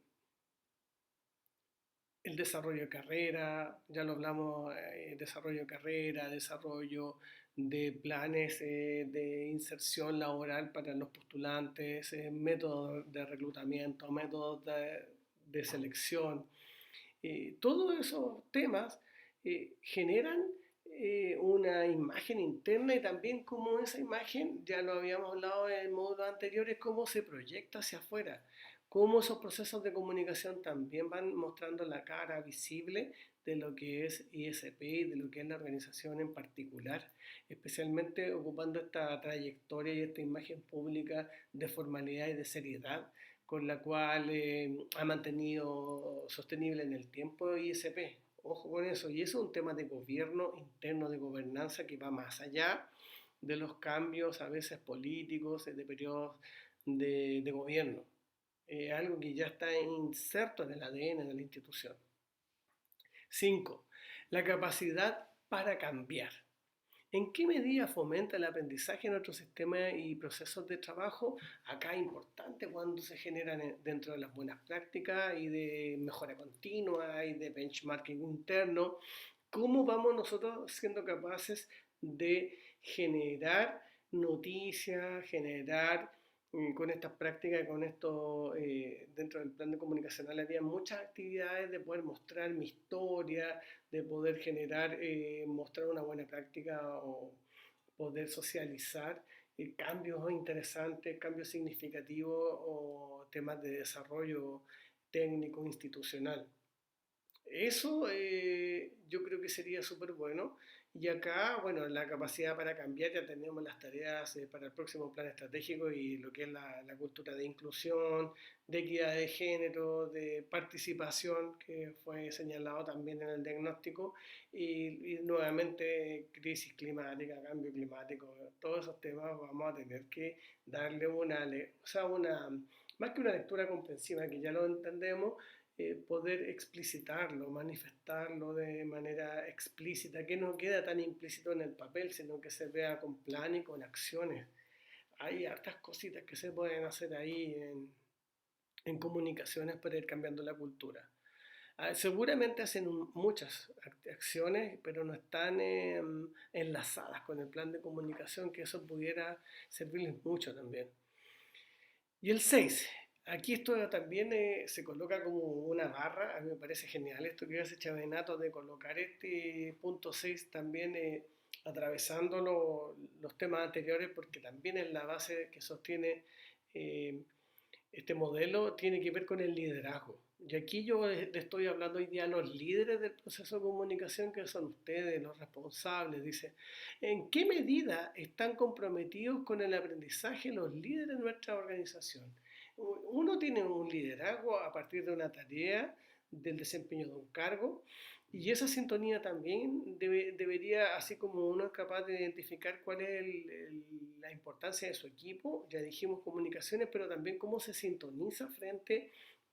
desarrollo de carrera, ya lo hablamos, desarrollo de carrera, desarrollo de planes de inserción laboral para los postulantes, métodos de reclutamiento, métodos de selección. Todos esos temas generan una imagen interna y también como esa imagen, ya lo habíamos hablado en módulos anteriores, cómo se proyecta hacia afuera, cómo esos procesos de comunicación también van mostrando la cara visible de lo que es ISP y de lo que es la organización en particular, especialmente ocupando esta trayectoria y esta imagen pública de formalidad y de seriedad con la cual ha mantenido sostenible en el tiempo ISP. Ojo con eso, y eso es un tema de gobierno interno, de gobernanza que va más allá de los cambios a veces políticos, de periodos de gobierno. Algo que ya está inserto en el ADN de la institución. 5. La capacidad para cambiar. ¿En qué medida fomenta el aprendizaje en nuestro sistema y procesos de trabajo? Acá es importante cuando se generan dentro de las buenas prácticas y de mejora continua y de benchmarking interno. ¿Cómo vamos nosotros siendo capaces de generar noticias, generar con estas prácticas, con esto, dentro del plan de comunicacional había muchas actividades de poder mostrar mi historia, de poder generar, mostrar una buena práctica o poder socializar cambios interesantes, cambios significativos o temas de desarrollo técnico institucional. Eso yo creo que sería súper bueno. Y acá, bueno, la capacidad para cambiar, ya tenemos las tareas para el próximo plan estratégico y lo que es la cultura de inclusión, de equidad de género, de participación, que fue señalado también en el diagnóstico, y nuevamente crisis climática, cambio climático, todos esos temas vamos a tener que darle o sea, más que una lectura comprensiva, que ya lo entendemos, poder explicitarlo, manifestarlo de manera explícita, que no queda tan implícito en el papel, sino que se vea con plan y con acciones. Hay hartas cositas que se pueden hacer ahí en comunicaciones para ir cambiando la cultura. Seguramente hacen muchas acciones, pero no están enlazadas con el plan de comunicación, que eso pudiera servirles mucho también. Y el 6, aquí esto también se coloca como una barra, a mí me parece genial esto que hace Chavenato de colocar este punto 6 también atravesando los temas anteriores, porque también es la base que sostiene eh, este modelo, tiene que ver con el liderazgo. Y aquí yo le estoy hablando hoy día a los líderes del proceso de comunicación, que son ustedes, los responsables. Dice, ¿en qué medida están comprometidos con el aprendizaje los líderes de nuestra organización? Uno tiene un liderazgo a partir de una tarea, del desempeño de un cargo, y esa sintonía también debería, así como uno es capaz de identificar cuál es la importancia de su equipo, ya dijimos comunicaciones, pero también cómo se sintoniza frente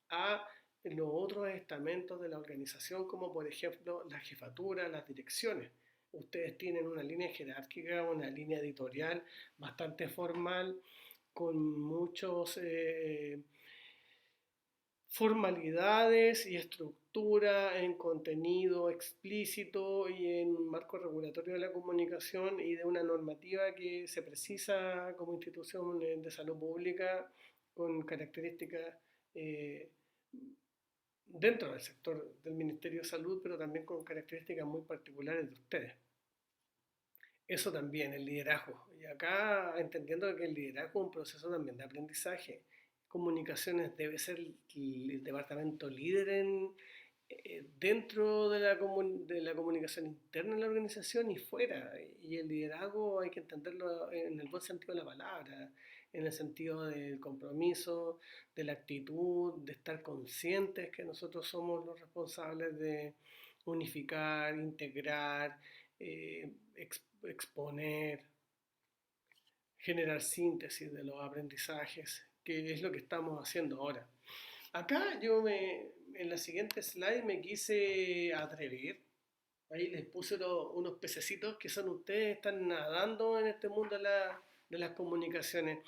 a los otros estamentos de la organización, como por ejemplo la jefatura, las direcciones. Ustedes tienen una línea jerárquica, una línea editorial bastante formal, con muchos formalidades y estructura en contenido explícito y en un marco regulatorio de la comunicación y de una normativa que se precisa como institución de salud pública con características eh, dentro del sector del Ministerio de Salud, pero también con características muy particulares de ustedes. Eso también, el liderazgo. Y acá entendiendo que el liderazgo es un proceso también de aprendizaje. Comunicaciones debe ser el departamento líder dentro de la comunicación interna en la organización y fuera. Y el liderazgo hay que entenderlo en el buen sentido de la palabra, en el sentido del compromiso, de la actitud, de estar conscientes que nosotros somos los responsables de unificar, integrar, exponer, generar síntesis de los aprendizajes, que es lo que estamos haciendo ahora. Acá en la siguiente slide me quise atrever Ahí les puse unos pececitos que son ustedes, están nadando en este mundo de las comunicaciones.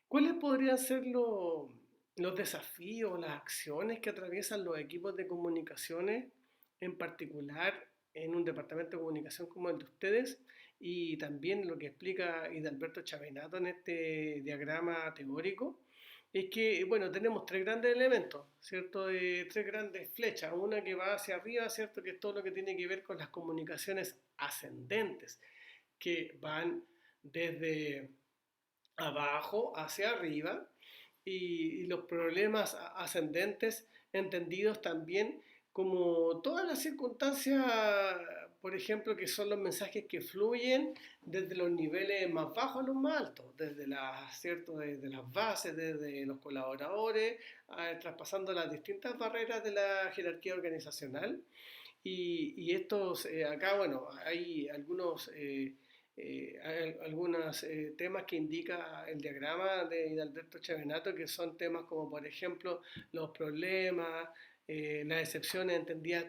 ¿Cuáles podrían ser los desafíos, las acciones que atraviesan los equipos de comunicaciones, en particular en un departamento de comunicación como el de ustedes? Y también lo que explica Hidalberto Chavenato en este diagrama teórico, es que, bueno, tenemos tres grandes elementos, ¿cierto? Tres grandes flechas. Una que va hacia arriba, ¿cierto? Que es todo lo que tiene que ver con las comunicaciones ascendentes, que van desde abajo hacia arriba, y los problemas ascendentes entendidos también como todas las circunstancias, por ejemplo, que son los mensajes que fluyen desde los niveles más bajos a los más altos, desde ¿cierto? Desde las bases, desde los colaboradores, traspasando las distintas barreras de la jerarquía organizacional. Y estos, acá, bueno, hay algunos temas que indica el diagrama de Hidalberto Chavenato, que son temas como, por ejemplo, los problemas, las excepciones entendidas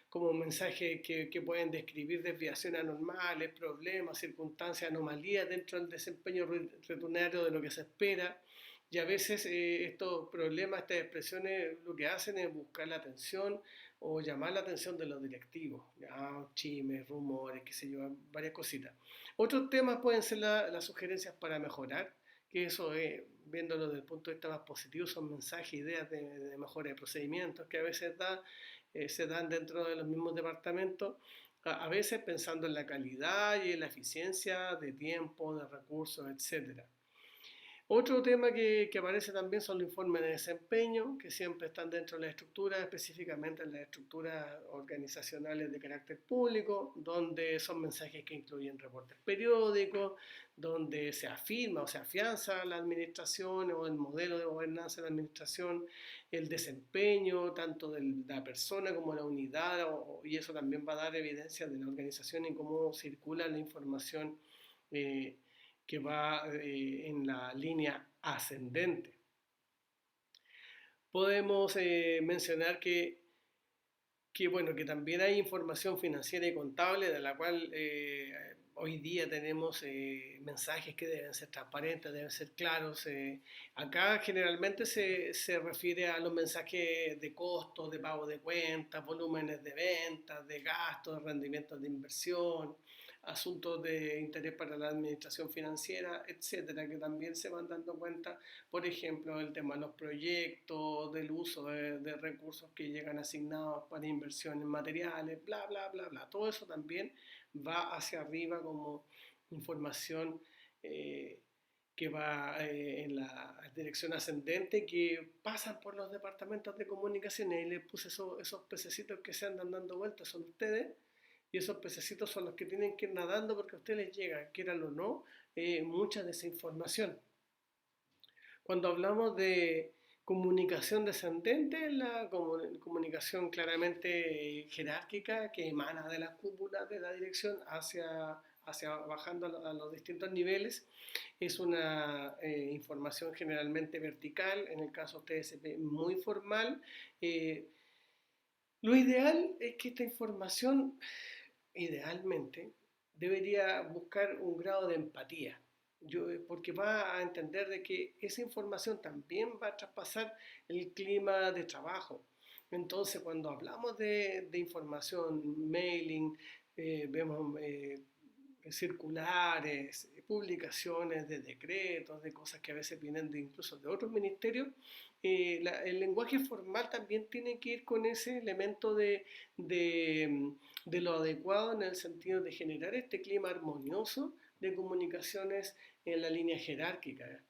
como mensajes que pueden describir desviaciones anormales, problemas, circunstancias, anomalías dentro del desempeño rutinario de lo que se espera. Y a veces estos problemas, estas expresiones, lo que hacen es buscar la atención o llamar la atención de los directivos, ¿ya? Chismes, rumores, qué sé yo, varias cositas. Otros temas pueden ser las sugerencias para mejorar, que eso, viéndolo desde el punto de vista más positivo, son mensajes, ideas de mejora de procedimientos que a veces se dan dentro de los mismos departamentos, a veces pensando en la calidad y en la eficiencia de tiempo, de recursos, etcétera. Otro tema que aparece también son los informes de desempeño, que siempre están dentro de la estructura, específicamente en las estructuras organizacionales de carácter público, donde son mensajes que incluyen reportes periódicos, donde se afirma o se afianza la administración o el modelo de gobernanza de la administración, el desempeño tanto de la persona como de la unidad, y eso también va a dar evidencia de la organización y cómo circula la información eh, que va en la línea ascendente. Podemos mencionar bueno, que también hay información financiera y contable de la cual hoy día tenemos mensajes que deben ser transparentes, deben ser claros. Acá generalmente se refiere a los mensajes de costos, de pago de cuentas, volúmenes de ventas, de gastos, de rendimientos de inversión, asuntos de interés para la administración financiera, etcétera, que también se van dando cuenta, por ejemplo, el tema de los proyectos, del uso de recursos que llegan asignados para inversiones materiales, bla, bla, bla, bla. Todo eso también va hacia arriba como información que va en la dirección ascendente, que pasan por los departamentos de comunicaciones. Y les puse esos pececitos que se andan dando vueltas, son ustedes, y esos pececitos son los que tienen que ir nadando porque a ustedes les llega, quieran o no, mucha desinformación. Cuando hablamos de comunicación descendente, la comunicación claramente jerárquica que emana de las cúpulas de la dirección hacia bajando a los distintos niveles, es una información generalmente vertical, en el caso TSP muy formal. Eh, lo ideal es que esta información, idealmente, debería buscar un grado de empatía. Porque va a entender de que esa información también va a traspasar el clima de trabajo. Entonces, cuando hablamos de información, mailing, vemos circulares, publicaciones de decretos, de cosas que a veces vienen incluso de otros ministerios, el lenguaje formal también tiene que ir con ese elemento de, de lo adecuado en el sentido de generar este clima armonioso de comunicaciones en la línea jerárquica,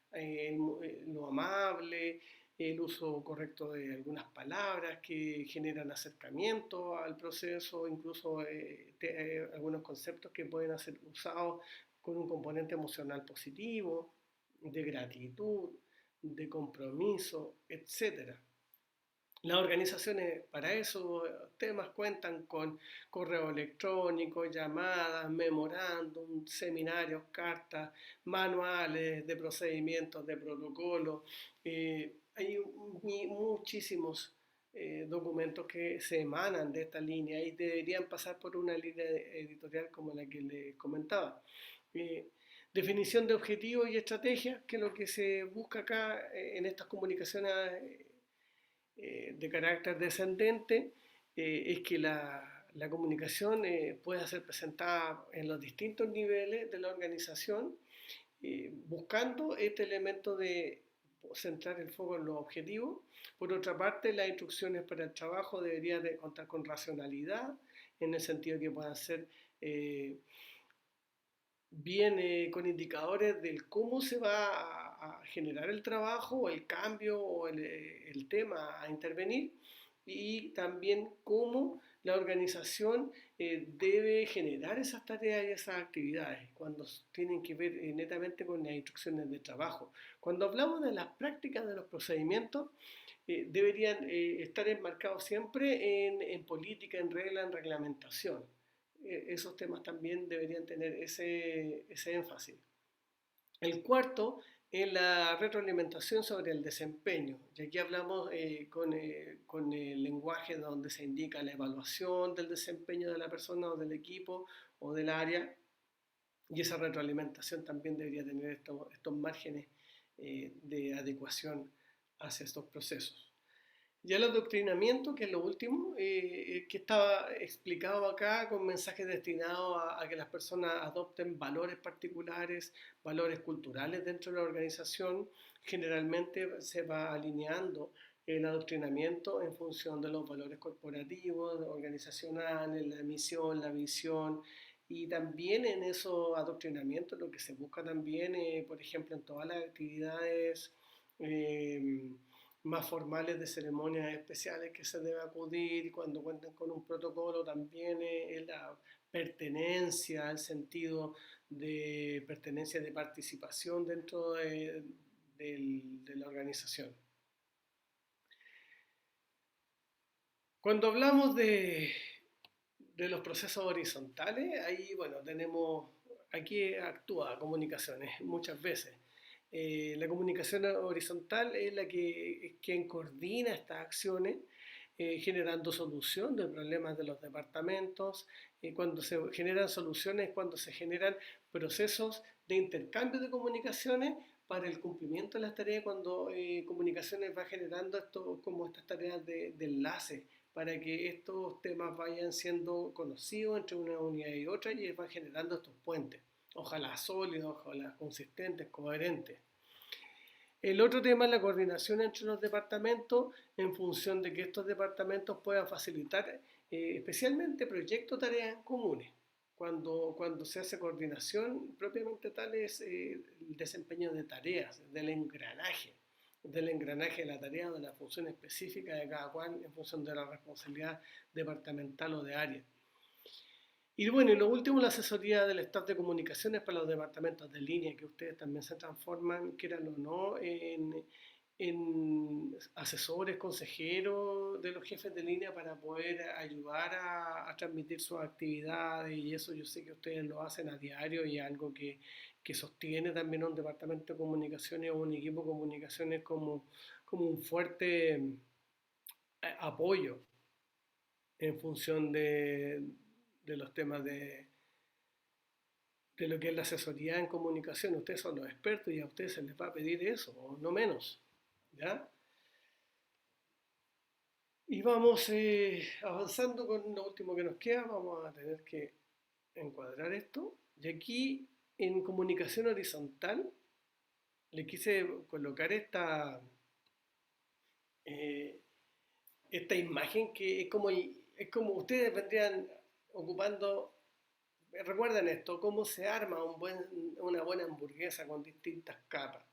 lo amable, el uso correcto de algunas palabras que generan acercamiento al proceso, incluso algunos conceptos que pueden ser usados con un componente emocional positivo, de gratitud, de compromiso, etcétera. Las organizaciones para esos temas cuentan con correo electrónico, llamadas, memorándum, seminarios, cartas, manuales de procedimientos, de protocolo. Hay muchísimos documentos que se emanan de esta línea y deberían pasar por una línea editorial como la que les comentaba. Definición de objetivos y estrategias, que es lo que se busca acá en estas comunicaciones de carácter descendente, es que la comunicación pueda ser presentada en los distintos niveles de la organización, buscando este elemento de centrar el foco en los objetivos. Por otra parte, las instrucciones para el trabajo deberían de contar con racionalidad, en el sentido que puedan ser bien con indicadores del cómo se va a generar el trabajo, o el cambio, o el tema a intervenir, y también cómo la organización debe generar esas tareas y esas actividades cuando tienen que ver netamente con las instrucciones de trabajo. Cuando hablamos de las prácticas de los procedimientos, deberían estar enmarcados siempre en política, en regla, en reglamentación. Esos temas también deberían tener ese énfasis. El cuarto es la retroalimentación sobre el desempeño. Y aquí hablamos con el lenguaje donde se indica la evaluación del desempeño de la persona o del equipo o del área. Y esa retroalimentación también debería tener estos márgenes de adecuación hacia estos procesos. Ya el adoctrinamiento, que es lo último, que estaba explicado acá con mensajes destinados a que las personas adopten valores particulares, valores culturales dentro de la organización. Generalmente se va alineando el adoctrinamiento en función de los valores corporativos, organizacionales, la misión, la visión. Y también en esos adoctrinamientos lo que se busca también, por ejemplo, en todas las actividades más formales de ceremonias especiales que se debe acudir, cuando cuentan con un protocolo, también es la pertenencia, el sentido de pertenencia, de participación dentro de la organización. Cuando hablamos de los procesos horizontales, ahí, bueno, aquí actúa comunicaciones muchas veces. La comunicación horizontal es quien coordina estas acciones, generando solución de problemas de los departamentos. Cuando se generan soluciones, cuando se generan procesos de intercambio de comunicaciones para el cumplimiento de las tareas, cuando comunicaciones va generando estas tareas de enlace, para que estos temas vayan siendo conocidos entre una unidad y otra, y va generando estos puentes. Ojalá sólidos, ojalá consistentes, coherentes. El otro tema es la coordinación entre los departamentos, en función de que estos departamentos puedan facilitar especialmente proyectos o tareas comunes. Cuando se hace coordinación, propiamente tal es el desempeño de tareas, del engranaje de la tarea, de la función específica de cada cual en función de la responsabilidad departamental o de área. Y bueno, y lo último, la asesoría del staff de comunicaciones para los departamentos de línea, que ustedes también se transforman, quieran o no, en asesores, consejeros de los jefes de línea, para poder ayudar a transmitir sus actividades, y eso yo sé que ustedes lo hacen a diario, y algo que sostiene también a un departamento de comunicaciones o un equipo de comunicaciones como un fuerte apoyo en función de los temas de lo que es la asesoría en comunicación. Ustedes son los expertos y a ustedes se les va a pedir eso, o no menos, ¿ya? Y vamos avanzando con lo último que nos queda. Vamos a tener que encuadrar esto. Y aquí, en comunicación horizontal, le quise colocar esta imagen, que es como ustedes vendrían ocupando. Recuerden esto: cómo se arma una buena hamburguesa con distintas capas.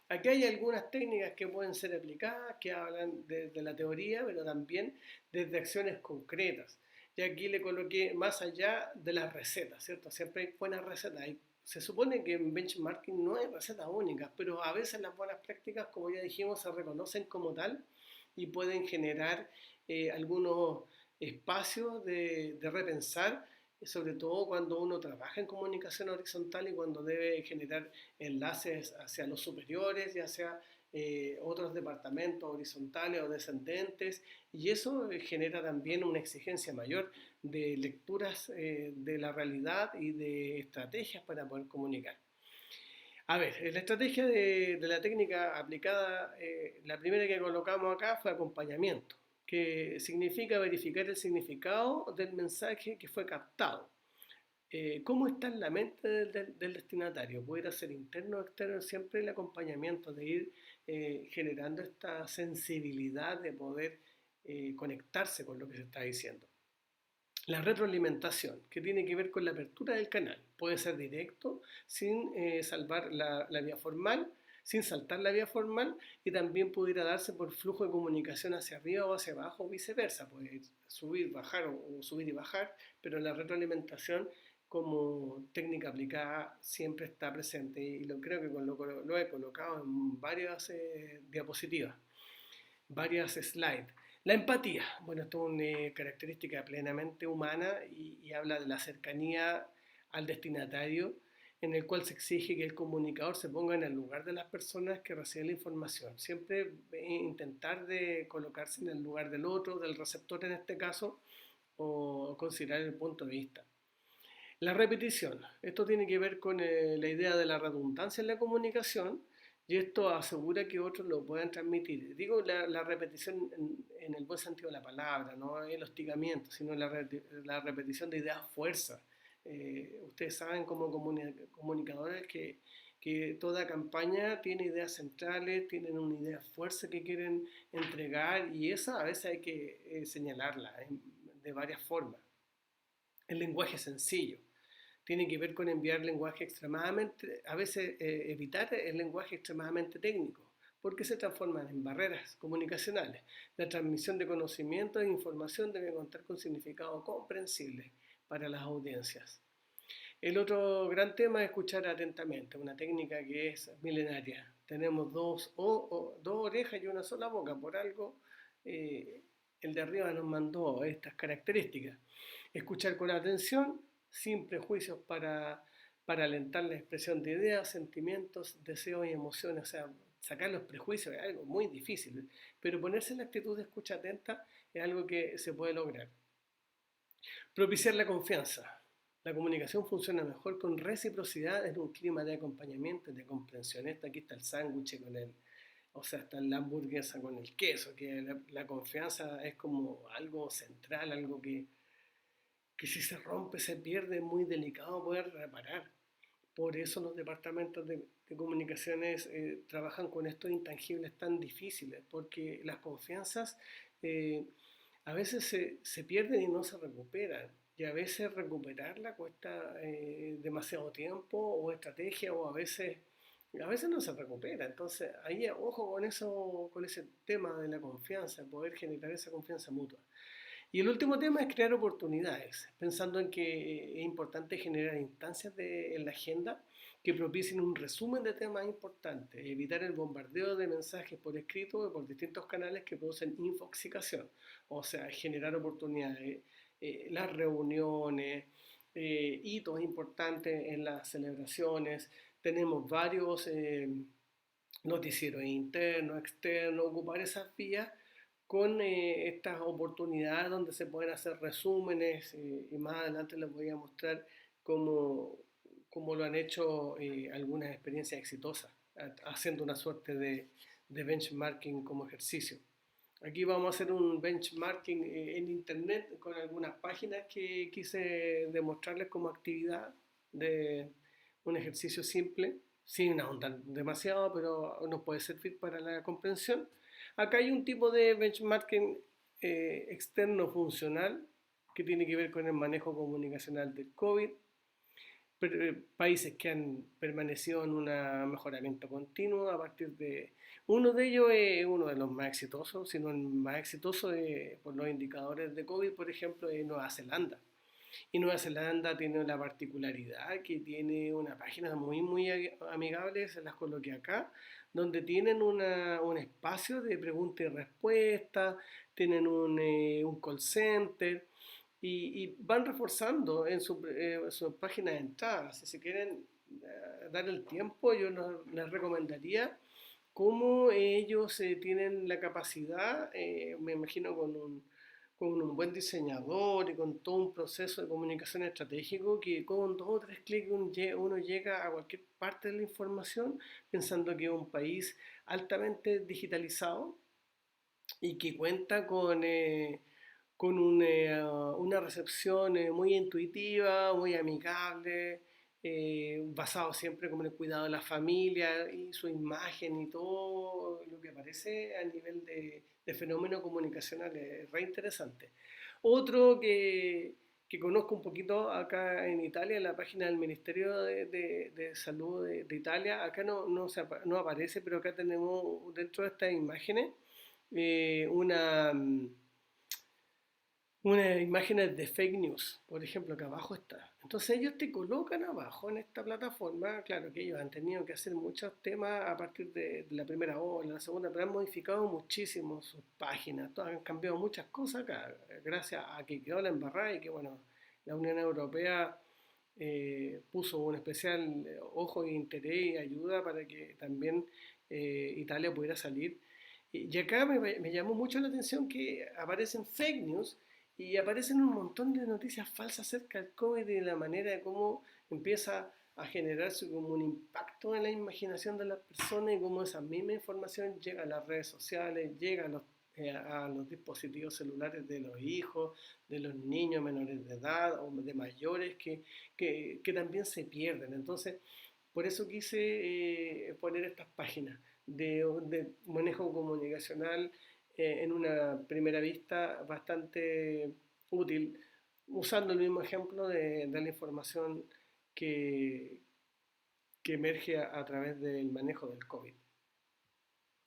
Aquí hay algunas técnicas que pueden ser aplicadas, que hablan de la teoría, pero también desde acciones concretas. Y aquí le coloqué más allá de las recetas, ¿cierto? Siempre hay buenas recetas. Se supone que en benchmarking no hay recetas únicas, pero a veces las buenas prácticas, como ya dijimos, se reconocen como tal y pueden generar algunos espacios de repensar, sobre todo cuando uno trabaja en comunicación horizontal y cuando debe generar enlaces hacia los superiores y hacia otros departamentos horizontales o descendentes, y eso genera también una exigencia mayor de lecturas de la realidad y de estrategias para poder comunicar. A ver, la estrategia de la técnica aplicada, la primera que colocamos acá fue acompañamiento, que significa verificar el significado del mensaje que fue captado. ¿Cómo está en la mente del destinatario? Puede ser interno o externo, siempre el acompañamiento, de ir generando esta sensibilidad de poder conectarse con lo que se está diciendo. La retroalimentación, que tiene que ver con la apertura del canal. Puede ser directo, sin salvar la vía formal, sin saltar la vía formal, y también pudiera darse por flujo de comunicación hacia arriba o hacia abajo o viceversa. Puede subir, bajar o subir y bajar, pero la retroalimentación como técnica aplicada siempre está presente, y creo que lo he colocado en varias diapositivas, varias slides. La empatía, bueno, esto es una característica plenamente humana y habla de la cercanía al destinatario, en el cual se exige que el comunicador se ponga en el lugar de las personas que reciben la información. Siempre intentar de colocarse en el lugar del otro, del receptor en este caso, o considerar el punto de vista. La repetición, esto tiene que ver con la idea de la redundancia en la comunicación, y esto asegura que otros lo puedan transmitir. Digo la repetición en el buen sentido de la palabra, no el hostigamiento, sino la repetición de ideas fuerza. Ustedes saben como comunicadores que toda campaña tiene ideas centrales, tienen una idea fuerza que quieren entregar, y esa a veces hay que señalarla de varias formas. El lenguaje sencillo tiene que ver con enviar lenguaje extremadamente, a veces evitar el lenguaje extremadamente técnico, porque se transforman en barreras comunicacionales. La transmisión de conocimiento e información debe contar con significado comprensible para las audiencias. El otro gran tema es escuchar atentamente, una técnica que es milenaria. Tenemos dos orejas y una sola boca, por algo el de arriba nos mandó estas características. Escuchar con atención, sin prejuicios, para alentar la expresión de ideas, sentimientos, deseos y emociones. O sea, sacar los prejuicios es algo muy difícil, pero ponerse en la actitud de escucha atenta es algo que se puede lograr. Propiciar la confianza. La comunicación funciona mejor con reciprocidad en un clima de acompañamiento, de comprensión. Aquí está el sándwich con está la hamburguesa con el queso, que la confianza es como algo central, algo que si se rompe, se pierde, es muy delicado poder reparar. Por eso los departamentos de comunicaciones trabajan con estos intangibles tan difíciles, porque las confianzas a veces se pierden y no se recuperan. Y a veces recuperarla cuesta demasiado tiempo o estrategia, o a veces no se recupera. Entonces, ahí ojo con eso, con ese tema de la confianza, poder generar esa confianza mutua. Y el último tema es crear oportunidades, pensando en que es importante generar instancias en la agenda que propicien un resumen de temas importantes, evitar el bombardeo de mensajes por escrito o por distintos canales que producen infoxicación, o sea, generar oportunidades, las reuniones, hitos importantes en las celebraciones. Tenemos varios noticieros internos, externos, ocupar esas vías con estas oportunidades donde se pueden hacer resúmenes, y más adelante les voy a mostrar cómo lo han hecho algunas experiencias exitosas, haciendo una suerte de benchmarking como ejercicio. Aquí vamos a hacer un benchmarking en internet con algunas páginas que quise demostrarles como actividad de un ejercicio simple, sin ahondar demasiado, pero nos puede servir para la comprensión. Acá hay un tipo de benchmarking externo funcional que tiene que ver con el manejo comunicacional del COVID, países que han permanecido en un mejoramiento continuo a partir de... Uno de ellos es uno de los más exitosos, sino el más exitoso por los indicadores de COVID, por ejemplo, es Nueva Zelanda. Y Nueva Zelanda tiene la particularidad que tiene una página muy amigable, se las coloqué acá, donde tienen un espacio de pregunta y respuesta, tienen un call center, y van reforzando en su página de entrada. Si se quieren dar el tiempo, yo les recomendaría cómo ellos tienen la capacidad, me imagino con un buen diseñador y con todo un proceso de comunicación estratégico, que con dos o tres clics uno llega a cualquier parte de la información pensando que es un país altamente digitalizado y que cuenta con una recepción muy intuitiva, muy amigable, basado siempre como en el cuidado de la familia y su imagen y todo lo que aparece a nivel de fenómeno comunicacional es re interesante. Otro que conozco un poquito acá en Italia, en la página del Ministerio de Salud de Italia, acá no aparece, pero acá tenemos dentro de estas imágenes eh, una, mm, unas imágenes de fake news, por ejemplo, que abajo está. Entonces ellos te colocan abajo en esta plataforma, claro que ellos han tenido que hacer muchos temas a partir de la primera ola, la segunda, pero han modificado muchísimo sus páginas, han cambiado muchas cosas acá, gracias a que quedó la embarrada y que bueno, la Unión Europea puso un especial ojo e interés y ayuda para que también Italia pudiera salir. Y acá me llamó mucho la atención que aparecen fake news y aparecen un montón de noticias falsas acerca del COVID y de la manera de cómo empieza a generarse como un impacto en la imaginación de las personas y cómo esa misma información llega a las redes sociales, llega a los dispositivos celulares de los hijos, de los niños menores de edad o de mayores que también se pierden. Entonces, por eso quise poner estas páginas de manejo comunicacional en una primera vista bastante útil, usando el mismo ejemplo de la información que, que emerge a través del manejo del COVID.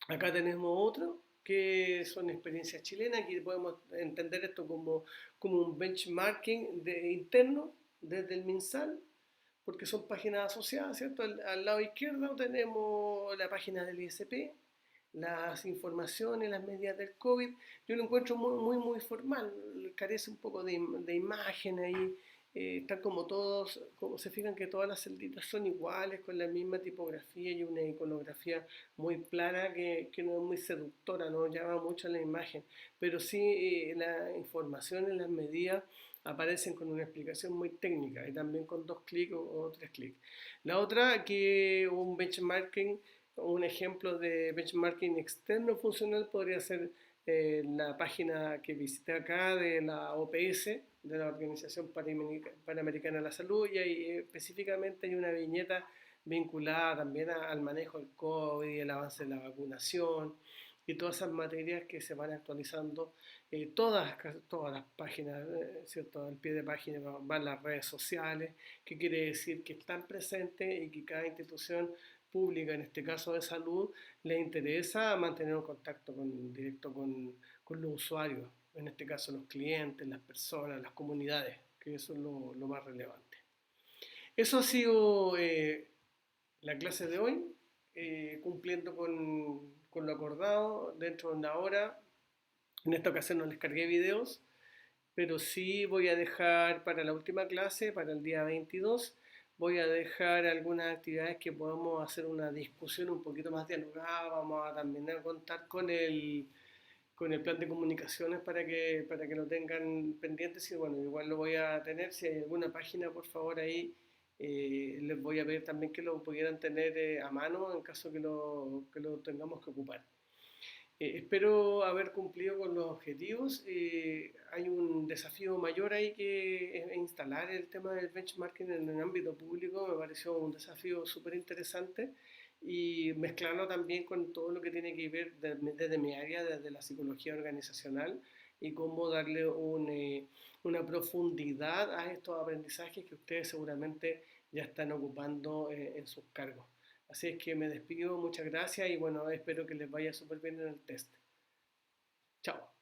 Acá tenemos otro que son experiencias chilenas, que podemos entender esto como un benchmarking interno desde el MinSal, porque son páginas asociadas, ¿cierto? Al lado izquierdo tenemos la página del ISP, las informaciones, las medidas del COVID. Yo lo encuentro muy formal, carece un poco de imagen ahí, tal como todos, como se fijan que todas las celditas son iguales, con la misma tipografía y una iconografía muy plana que no es muy seductora, no llama mucho la imagen, pero sí la información y las medidas aparecen con una explicación muy técnica y también con dos clics o tres clics. La otra que un benchmarking, un ejemplo de benchmarking externo funcional podría ser la página que visité acá de la OPS, de la Organización Panamericana de la Salud, y ahí específicamente hay una viñeta vinculada también al manejo del COVID y el avance de la vacunación y todas esas materias que se van actualizando, todas las páginas, ¿cierto? Al pie de página van las redes sociales, que quiere decir que están presentes y que cada institución pública, en este caso de salud, le interesa mantener un contacto directo con los usuarios, en este caso los clientes, las personas, las comunidades, que eso es lo más relevante. Eso ha sido la clase de hoy, cumpliendo con lo acordado dentro de una hora. En esta ocasión no les cargué videos, pero sí voy a dejar para la última clase, para el día 22, voy a dejar algunas actividades que podamos hacer una discusión un poquito más dialogada. Vamos a también a contar con el plan de comunicaciones para que lo tengan pendientes y bueno, igual lo voy a tener. Si hay alguna página, por favor, ahí les voy a pedir también que lo pudieran tener a mano en caso que lo tengamos que ocupar. Espero haber cumplido con los objetivos. Hay un desafío mayor ahí que es instalar el tema del benchmarking en el ámbito público. Me pareció un desafío súper interesante y mezclarlo también con todo lo que tiene que ver desde mi área, desde la psicología organizacional y cómo darle una profundidad a estos aprendizajes que ustedes seguramente ya están ocupando en sus cargos. Así es que me despido, muchas gracias y bueno, espero que les vaya súper bien en el test. Chao.